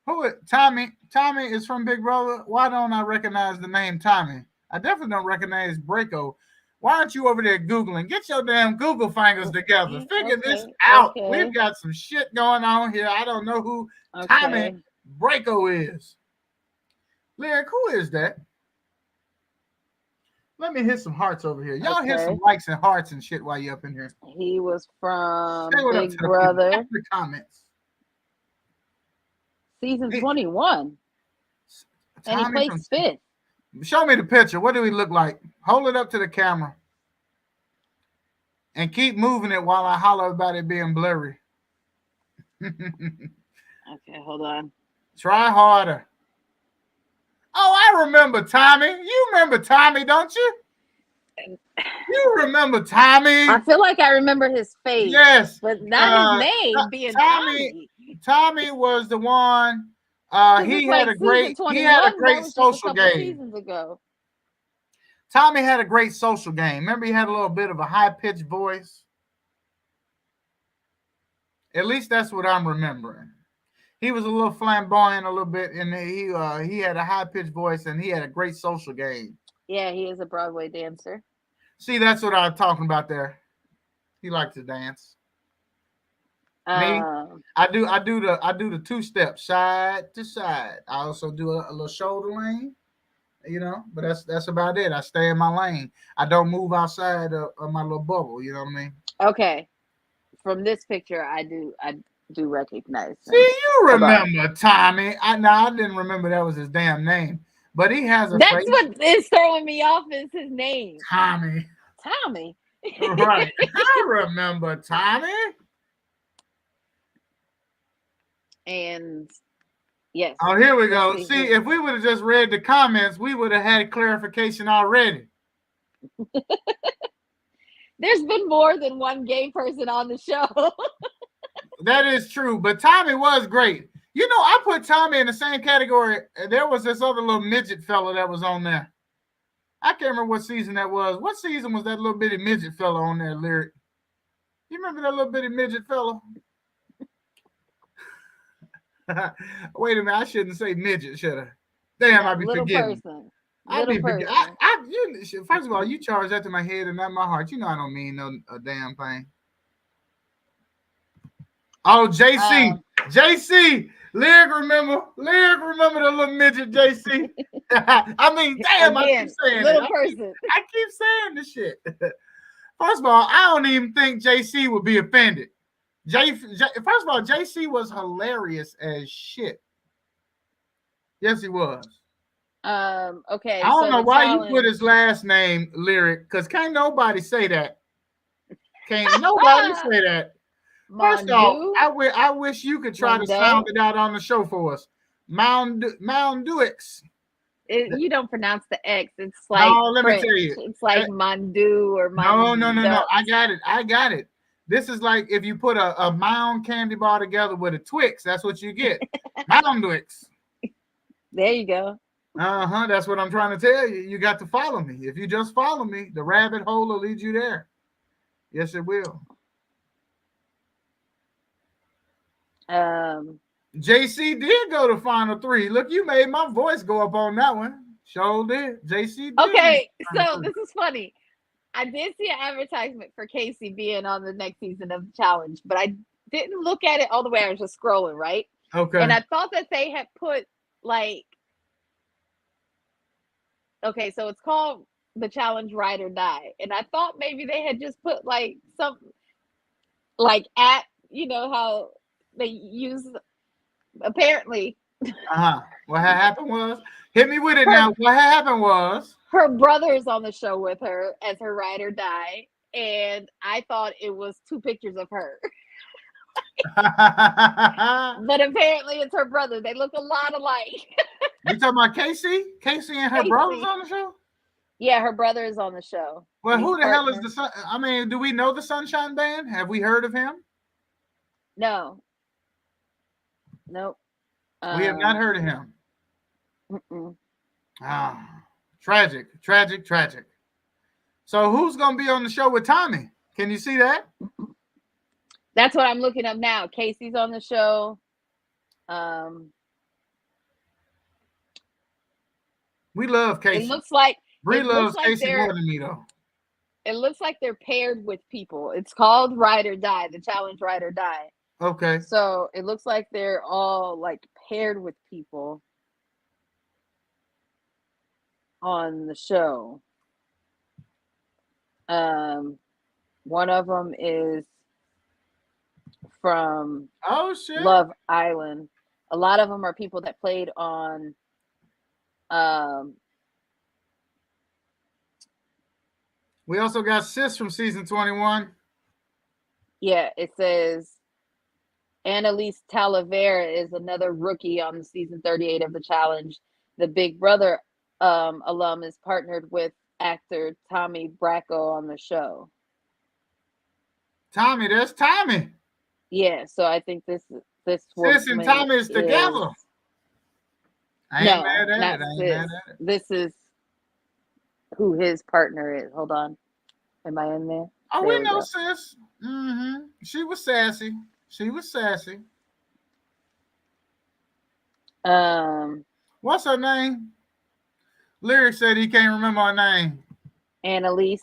Who is Tommy? Tommy is from Big Brother. Why don't I recognize the name Tommy? I definitely don't recognize Braco. Why aren't you over there Googling? Get your damn Google fingers together. Figure this Okay, out. We've okay, got some shit going on here. I don't know who Tommy okay, Braco is. Lyric, who is that? Let me hit some hearts over here. Y'all hit some okay. likes and hearts and shit while you up in here. He was Say from what up to Big the people. Check Brother, the comments. season Hey, 21, and he Tommy from. placed fifth. Show me the picture. What do he look like? Hold it up to the camera and keep moving it while I holler about it being blurry. Okay, hold on. Try harder. Oh, I remember Tommy. You remember Tommy, don't you? You remember Tommy? I feel like I remember his face, Yes. but not his name being Tommy. Tommy. Tommy was the one. Because it's like season He had a 21. That great was just a social couple game. seasons ago. Tommy had a great social game. Remember, he had a little bit of a high pitched voice. At least that's what I'm remembering. He was a little flamboyant, a little bit, and he had a high pitched voice, and he had a great social game. Yeah, he is a Broadway dancer. See, that's what I was talking about there. He likes to dance. Me, Um, I do the 2 steps side to side. I also do a little shoulder lane, but that's about it. I stay in my lane. I don't move outside of my little bubble. You know what I mean? okay, from this picture, I do recognize See, him. you Hold on. remember Tommy? I didn't remember that was his damn name, but he has a That's face. what is throwing me off is his name, Tommy, Tommy. right? I remember Tommy. And yes, Oh, here we let's go. see See, here. if we would have just read the comments, we would have had clarification already. There's been more than one gay person on the show. That is true, but Tommy was great. You know, I put Tommy in the same category. There was this other little midget fella that was on there. I can't remember what season that was. What season was that little bitty midget fella on there, Lyric? You remember that little bitty midget fella? Wait a minute, I shouldn't say midget, should I? Damn, No, I'd be little forgetting. person. I'd Little be forgetting. person. First of all, you charge that to my head and not my heart. You know I don't mean no a damn thing. Oh, JC. Lyric remember the little midget JC. I mean, damn, I keep Again, saying little it. person. I keep saying this shit. First of all, I don't even think JC would be offended. First of all, JC was hilarious as shit. Yes, he was. Okay. I don't So know the why you challenge. put his last name Lyric, because can't nobody say that. Can't nobody say that. First off, Mondu. I wish you could try to sound it out on the show for us. Mounduix. You don't pronounce the X. It's like No, let French. me tell you. It's like Mondu or No. Mondu. I got it. This is like if you put a Mound candy bar together with a Twix. That's what you get. Mounduix. There you go. That's what I'm trying to tell you. You got to follow me. If you just follow me, the rabbit hole will lead you there. Yes, it will. JC did go to Final 3. Look, you made my voice go up on that one. Sure did. JC did. Okay, so this is funny. I did see an advertisement for Casey being on the next season of the challenge, but I didn't look at it all the way. I was just scrolling, right? Okay. And I thought that they had put like, okay, so it's called the challenge Ride or Die. And I thought maybe they had just put like some, like at, you know, how they use, apparently. What happened was, hit me with it now. What happened was, her brother is on the show with her as her Ride or Die, and I thought it was 2 pictures of her. But apparently it's her brother. They look a lot alike. You talking about Casey? Casey and her brother's on the show? Yeah, her brother is on the show. Well, who the hell is the son? I mean, do we know the Sunshine Band? Have we heard of him? No. Nope. We have not heard of him. Tragic. So who's going to be on the show with Tommy? Can you see that? That's what I'm looking up now. Casey's on the show. We love Casey. It looks like Bree loves Casey more than me, though. It looks like they're paired with people. It's called Ride or Die, the challenge Ride or Die. Okay. So it looks like they're all like paired with people on the show. One of them is from Love Island. A lot of them are people that played on we also got Sis from season 21. Yeah, it says Annalise Talavera is another rookie on the season 38 of the challenge. The Big Brother alum is partnered with actor Tommy Bracco on the show. Tommy, there's Tommy. Yeah, so I think this Sis and Tommy is together. I ain't mad at it. This is who his partner is. Hold on. Am I in there? Oh, we know Sis. She was sassy. What's her name? Lyric said he can't remember her name. Annalise.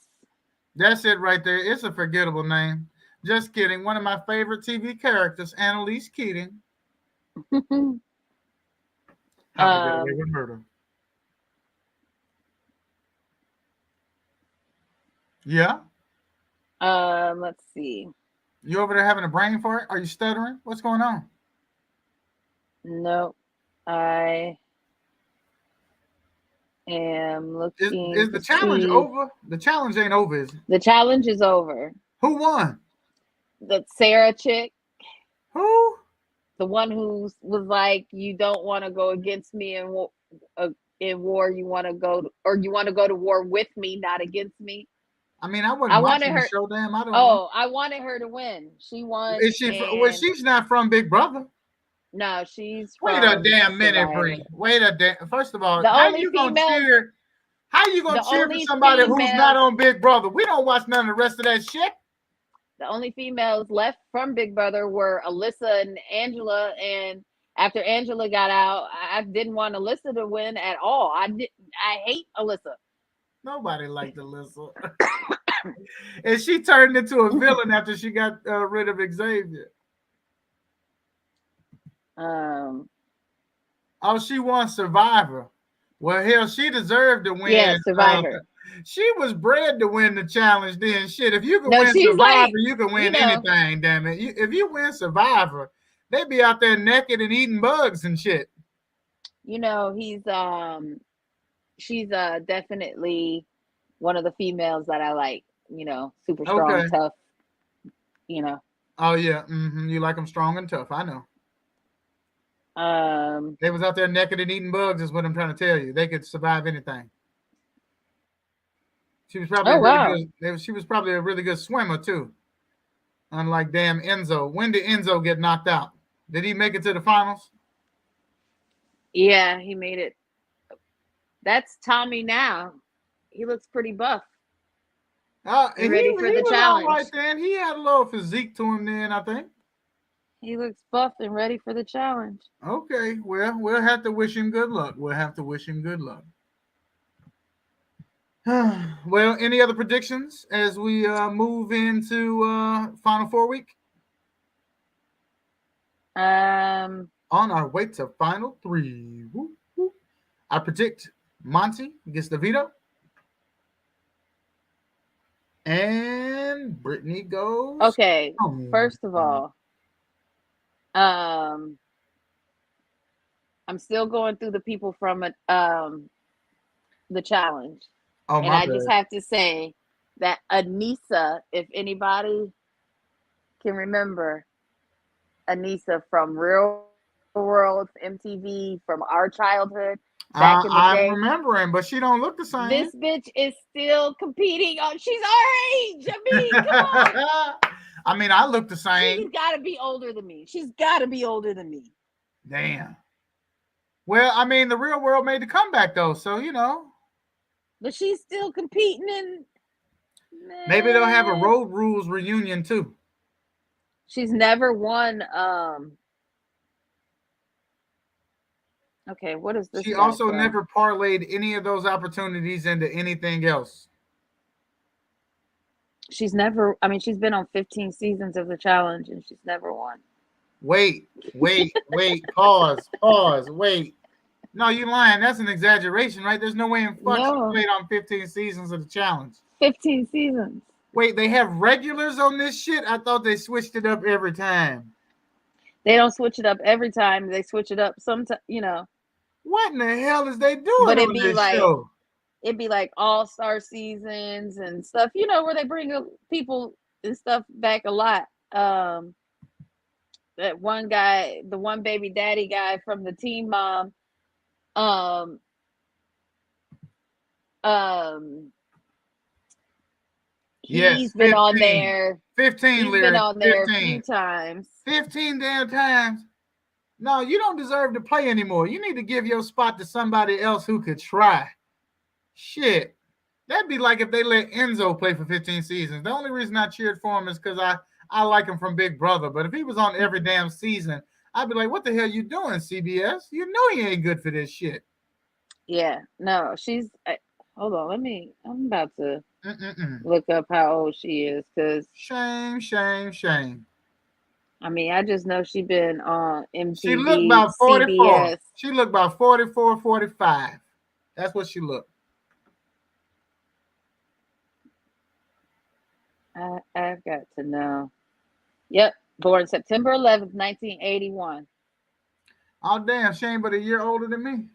That's it right there. It's a forgettable name. Just kidding. One of my favorite TV characters, Annalise Keating. Murder. Yeah. Let's see. You over there having a brain fart? Are you stuttering? What's going on? No, I am looking. Is the challenge over? The challenge ain't over, is it? The challenge is over. Who won? The Sarah chick. Who? The one who was like, you don't want to go against me in war. You want to go, or you want to go to war with me, not against me. I mean, I wasn't watching the show. Damn, I don't know. Oh, I wanted her to win. She won. Is she? Well, she's not from Big Brother. No, she's. Wait a damn minute, Bree. First of all, how you gonna cheer for somebody who's not on Big Brother? We don't watch none of the rest of that shit. The only females left from Big Brother were Alyssa and Angela, and after Angela got out, I didn't want Alyssa to win at all. I hate Alyssa. Nobody liked Alyssa. And she turned into a villain after she got rid of Xavier. Um, Oh, she won Survivor. Well, hell, she deserved to yeah, win. Survivor. She was bred to win the challenge. Then shit, if you can No, win she's Survivor, like, you can you win know, anything. Damn it! If you win Survivor, they be out there naked and eating bugs and shit. he's she's definitely one of the females that I like. Super strong, Okay. tough. You know, Oh yeah. You like them strong and tough. I know. um, They was out there naked and eating bugs. Is what I'm trying to tell you. They could survive anything. She was probably oh a really wow, good. She was probably a really good swimmer too. Unlike damn Enzo. When did Enzo get knocked out? Did he make it to the finals? yeah, he made it. That's Tommy now. He looks pretty buff He and ready for the was all right challenge. then. He had a little physique to him then, I think. He looks buff and ready for the challenge. Okay, well, we'll have to wish him good luck. We'll have to wish him good luck. Well, any other predictions as we move into Final Four week? Um, On our way to Final Three. Woo, woo. I predict Monty gets the veto. And Brittany goes. okay, home. first of all, um, I'm still going through the people from the challenge. Oh, And my I just bad. have to say that Anissa, if anybody can remember Anissa from Real World, MTV, from our childhood back in the I'm day, remembering, but she don't look the same. this bitch is still competing. She's our age. I mean, come on. I mean, I look the She's same. got to be older than me. She's got to be older than me. Damn. Well, I mean, the Real World made the comeback though, so But she's still competing in. maybe they'll have a Road Rules reunion too. She's never won. Okay, what is this? She guy also from? never parlayed any of those opportunities into anything else. She's never. I mean, she's been on 15 seasons of the challenge, and she's never won. Wait, pause, wait. No, you lying. That's an exaggeration, right? There's no way in fuck she No, played on 15 seasons of the challenge. 15 seasons. Wait, they have regulars on this shit? I thought they switched it up every time. They don't switch it up every time. They switch it up sometimes, What in the hell is they doing But on this show? it'd be like all-star seasons and stuff, where they bring people and stuff back a lot. That one guy, the one baby daddy guy from the Teen Mom, um, he's been on there. 15, He's Lyric. been on there 15. a few times. 15 damn times. No, you don't deserve to play anymore. You need to give your spot to somebody else who could try. Shit. That'd be like if they let Enzo play for 15 seasons. The only reason I cheered for him is because I like him from Big Brother. But if he was on every damn season, I'd be like, what the hell you doing, CBS? You know he ain't good for this shit. Yeah, no, hold on, I'm about to look up how old she is, because shame. I mean, I just know she been on MTV, she looked about 44. CBS. She looked about 44, 45. That's what she looked. I've got to know. Yep, born September 11th, 1981. Oh, damn, she ain't but a year older than me.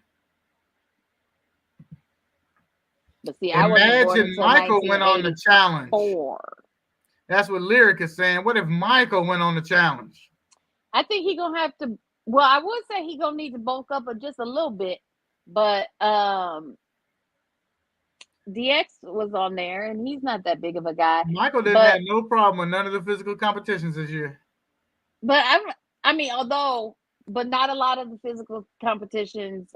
But see, I wasn't born until Michael went on the challenge. That's what Lyric is saying. What if Michael went on the challenge? I think he gonna have to. Well, I would say he gonna need to bulk up just a little bit, but DX was on there, and he's not that big of a guy. Michael didn't have no problem with none of the physical competitions this year. But but not a lot of the physical competitions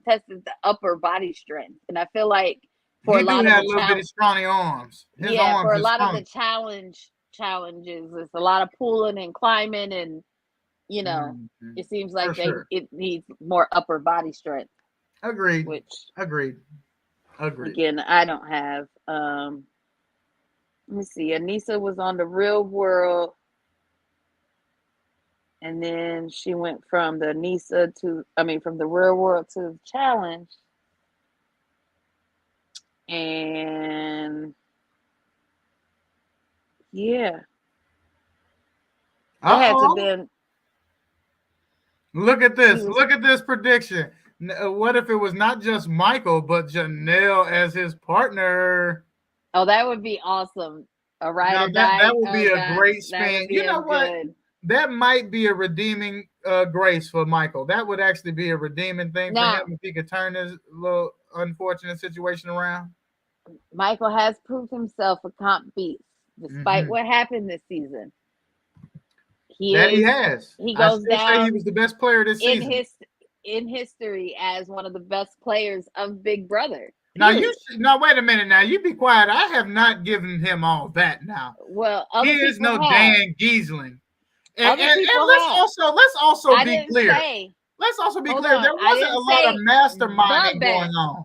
tested the upper body strength, and I feel like for he a lot of the little bitty scrawny arms. His arms for a lot strong. of the challenges, it's a lot of pulling and climbing, and it seems like it needs more upper body strength. Agreed. Agreed. Again, I don't have. Let me see. Anissa was on the Real World, and then she went from the from the Real World to the Challenge, and yeah, it had to Uh-oh. been. Look at She this. was. Look at this prediction. What if it was not just Michael, but Janelle as his partner? Oh, that would be awesome. A ride Now or that die. would Oh be a gosh, great that spin. would be You a know what? good. That might be a redeeming grace for Michael. That would actually be a redeeming thing for him Now, if he could turn his little unfortunate situation around. Michael has proved himself a comp beast, despite Hmm. what happened this season. He That he is. has. He I goes still say he down was the best player this in season. his in history as one of the best players of Big Brother. Now Period. now wait a minute. Now you be quiet. I have not given him all that. Now Well, he other is people no have. Dan Giesling. And, Other and, people and have. let's also I be didn't clear. say. Let's also be Hold clear. on. There I wasn't a didn't lot of say the masterminding going best. on.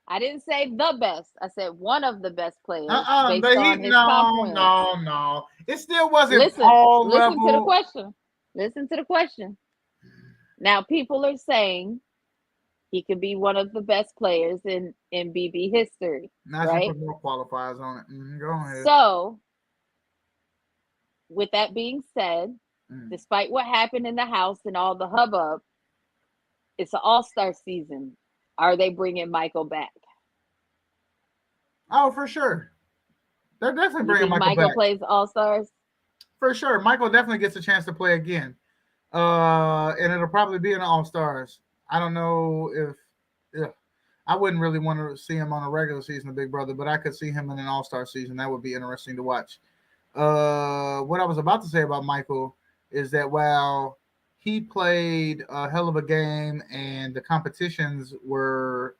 I didn't say the best. I said one of the best players based But he on his comp no wins. no no. It still wasn't Listen, Paul listen to the level. question. Listen to the question. Now, people are saying he could be one of the best players in BB history, Now she right? put more qualifiers on it. Go ahead. So, with that being said, Mm. despite what happened in the house and all the hubbub, it's an all-star season. Are they bringing Michael back? Oh, for sure. They're definitely You bringing think Michael Michael back. plays all-stars? For sure. Michael definitely gets a chance to play again. And it'll probably be in the All Stars. I don't know if I wouldn't really want to see him on a regular season of Big Brother, but I could see him in an All Star season. That would be interesting to watch. What I was about to say about Michael is that while he played a hell of a game and the competitions were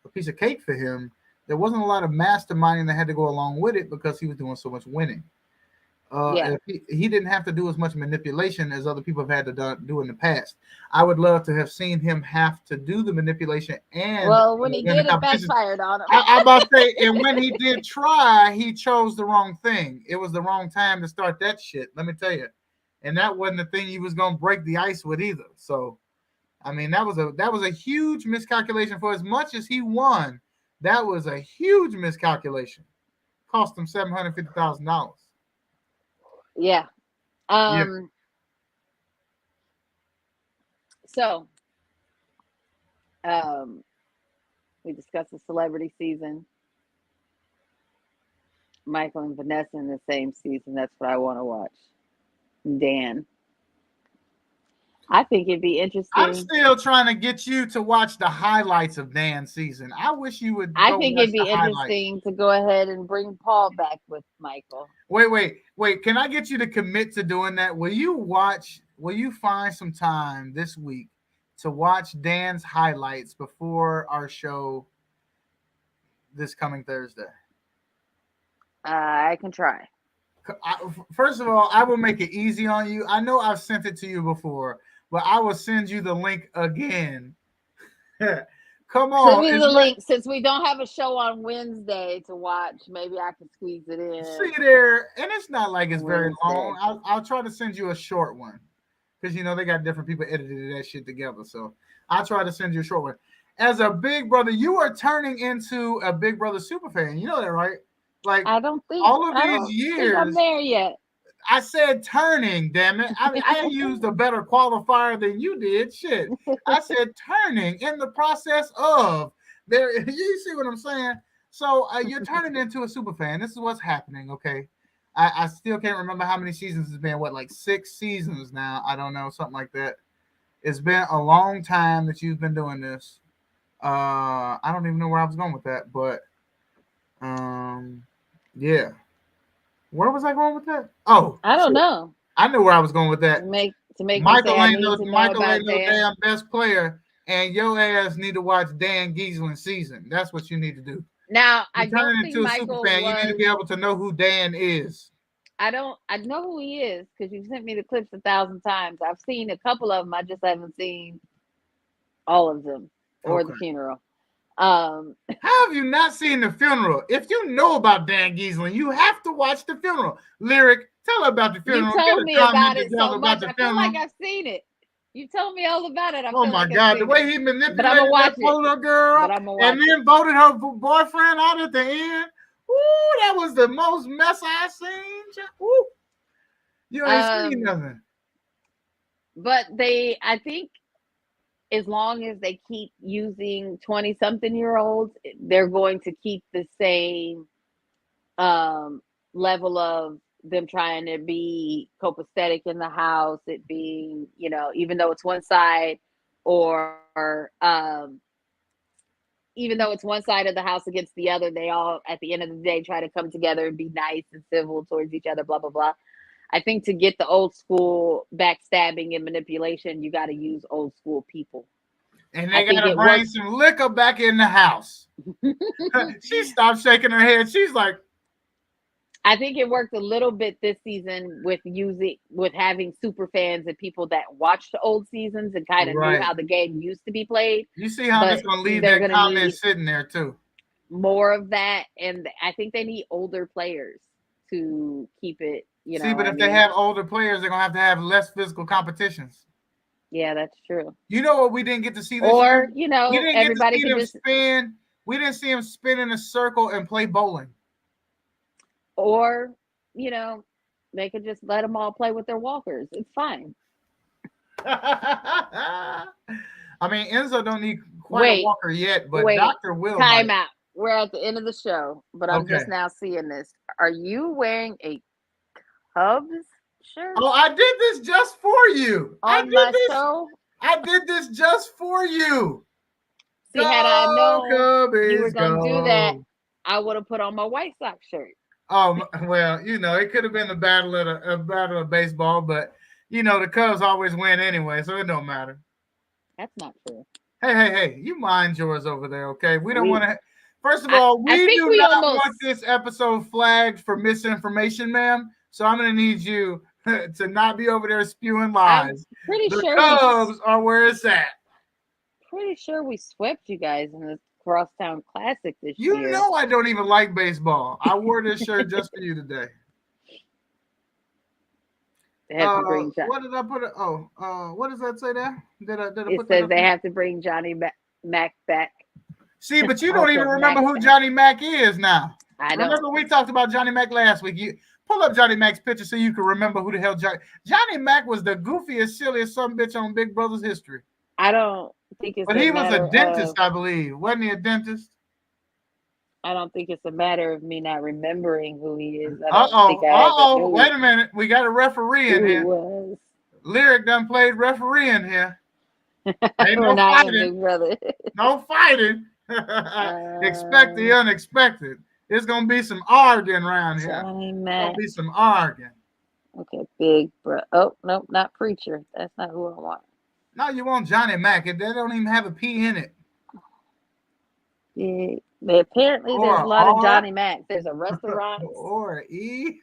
a piece of cake for him, there wasn't a lot of masterminding that had to go along with it because he was doing so much winning. Yeah. If he didn't have to do as much manipulation as other people have had to do in the past. I would love to have seen him have to do the manipulation and Well, when he win the did, it competition. backfired on him. I about to say, and when he did try, he chose the wrong thing. It was the wrong time to start that shit. Let me tell you, and that wasn't the thing he was going to break the ice with either. So, I mean, that was a huge miscalculation. For as much as he won, that was a huge miscalculation. Cost him $750,000. Yeah. Yeah. So, we discussed the celebrity season. Michael and Vanessa in the same season. That's what I want to watch. Dan. I think it'd be interesting. I'm still trying to get you to watch the highlights of Dan's season. I wish you would. I Go think watch it'd be the highlights. interesting to go ahead and bring Paul back with Michael. Wait. Can I get you to commit to doing that? Will you find some time this week to watch Dan's highlights before our show this coming Thursday? I can try. First of all, I will make it easy on you. I know I've sent it to you before, but I will send you the link again. Come on. Send me the link. Since we don't have a show on Wednesday to watch, maybe I can squeeze it in. See there, and it's not like it's very long. I'll try to send you a short one because they got different people editing that shit together. So I'll try to send you a short one. As a Big Brother, you are turning into a Big Brother super fan. You know that, right? Like I don't think all of these years, I'm there yet. I said turning, damn it. I used a better qualifier than you did. Shit. I said turning in the process of there. You see what I'm saying? So you're turning into a super fan. This is what's happening, okay? I still can't remember how many seasons it's been. What, like 6 seasons now? I don't know, something like that. It's been a long time that you've been doing this. I don't even know where I was going with that, but yeah. Where was I going with that? Oh, I don't know. I knew where I was going with that. To make Michael say ain't no damn best player, and your ass need to watch Dan Gieslin's season. That's what you need to do. Now, You're I don't think into a Michael super fan. You need to be able to know who Dan is. I know who he is because you've sent me the clips 1,000 times. I've seen a couple of them. I just haven't seen all of them or the funeral. Um, How have you not seen The Funeral? If you know about Dan Giesling, you have to watch The Funeral. Lyric, tell her about The you Funeral. Get told a me comment about it so together about much. The I feel like Funeral. I've seen it. You told me all about it. I Oh feel my like I've God, the seen way it. he But I'm manipulated gonna watch that it. polar girl But I'm gonna watch and then voted her boyfriend out at the end. Ooh, that was the most mess I seen. Ooh. You ain't seen nothing. But I think as long as they keep using 20-something-year-olds, they're going to keep the same level of them trying to be copacetic in the house, it being, even though it's one side, or even though it's one side of the house against the other, they all, at the end of the day, try to come together and be nice and civil towards each other, blah, blah, blah. I think to get the old school backstabbing and manipulation, you got to use old school people. And they got to bring some liquor back in the house. She stopped shaking her head. She's like, I think it worked a little bit this season with having super fans and people that watched the old seasons and kind of knew how the game used to be played. You see how this going to leave that comment sitting there too. More of that, and I think they need older players to keep it. See, but if they have older players, they're going to have less physical competitions. Yeah, that's true. You know what we didn't get to see this year? We didn't everybody get to see them spin. We didn't see him spin in a circle and play bowling. Or, they could just let them all play with their walkers. It's fine. I mean, Enzo don't need quite a walker yet, but Dr. Will. Time out. We're at the end of the show, but I'm just now seeing this. Are you wearing a Cubs shirt? Oh, I did this just for you. On my show? I did this just for you. See, had I known you were going to do that, I would have put on my White Sox shirt. Oh, well, it could have been a battle of baseball, but, the Cubs always win anyway, so it don't matter. That's not true. Hey, you mind yours over there, okay? We don't want to. First of all, we do not want this episode flagged for misinformation, ma'am. So I'm going to need you to not be over there spewing lies. The Cubs are where it's at. Pretty sure we swept you guys in the Crosstown Classic this year. You know I don't even like baseball. I wore this shirt just for you today. What did I put? What does that say there? Did I it says they have to bring Johnny Mac back. See, but you don't even remember who Johnny Mac is now. I don't. Remember we talked about Johnny Mac last week. You pull up Johnny Mac's picture so you can remember who the hell Johnny Mac was. The goofiest, silliest son bitch on Big Brother's history. I don't think it's. But he was a dentist, I believe. Wasn't he a dentist? I don't think it's a matter of me not remembering who he is. Wait a minute. We got a referee in here. Lyric done played referee in here. Ain't no fighting. No fighting. Expect the unexpected. There's gonna be some arguing around here. Gonna be some arguing. Okay, Big Bro. Oh no, not Preacher. That's not who I want. No, you want Johnny Mac. They don't even have a P in it. Yeah. Apparently, there's a lot of Johnny Mac. There's a restaurant. Or E.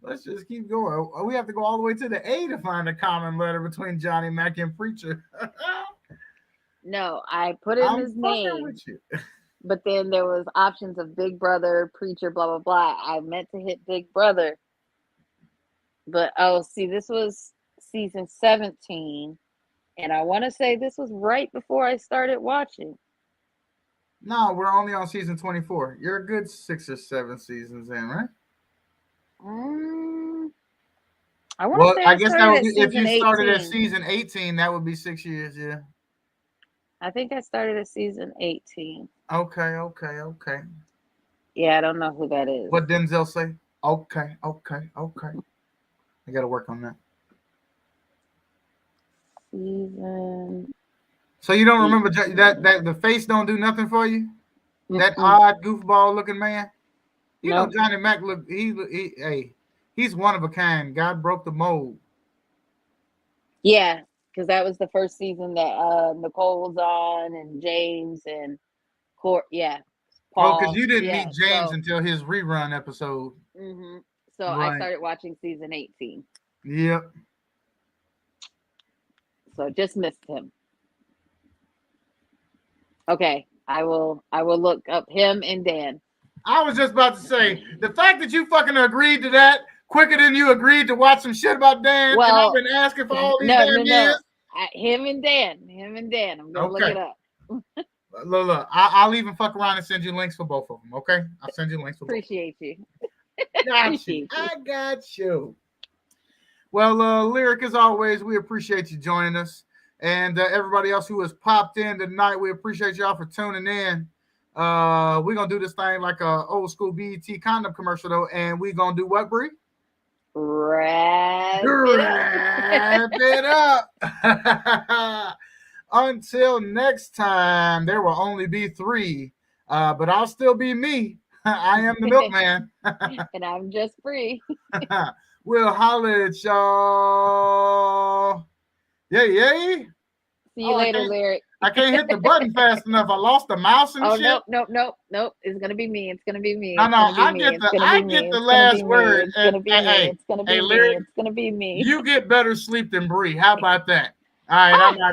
Let's just keep going. We have to go all the way to the A to find a common letter between Johnny Mac and Preacher. No, I put in his name. With you. But then there was options of Big Brother, Preacher, blah, blah, blah. I meant to hit Big Brother. But, this was season 17. And I want to say this was right before I started watching. No, we're only on season 24. You're a good 6 or 7 seasons in, right? I want to say I guess that would be, if you started at season 18, that would be 6 years, yeah. I think I started at season 18. Okay. Yeah, I don't know who that is. What Denzel say? Okay. I got to work on that. Season. So you don't remember that the face don't do nothing for you? That odd goofball looking man? You know Johnny Mac he's one of a kind. God broke the mold. Yeah, because that was the first season that Nicole was on and James and Court. Yeah. Paul. Because you didn't meet James until his rerun episode. Mm-hmm. So I started watching season 18. Yep. So just missed him. Okay, I will look up him and Dan. I was just about to say the fact that you fucking agreed to that quicker than you agreed to watch some shit about Dan, and I've been asking for all these damn years. Him and Dan. I'm gonna look it up. Look, I'll even fuck around and send you links for both of them. Okay, I'll send you links for Appreciate both. you. I got you. Well, Lyric, as always, we appreciate you joining us, and everybody else who has popped in tonight. We appreciate y'all for tuning in. We're gonna do this thing like a old school BET condom commercial though, and we're gonna do what, Bree? Wrap it up. Until next time, there will only be 3, but I'll still be me. I am the milkman. And I'm just free. We'll holler at y'all. Yay. See you later, Lyric. I can't hit the button fast enough. I lost the mouse and shit. Nope. It's gonna be me. It's gonna be me. No, I get the last word. It's gonna be me. It's gonna be me. It's gonna be me. You get better sleep than Bree. How about that? All right, I'm out.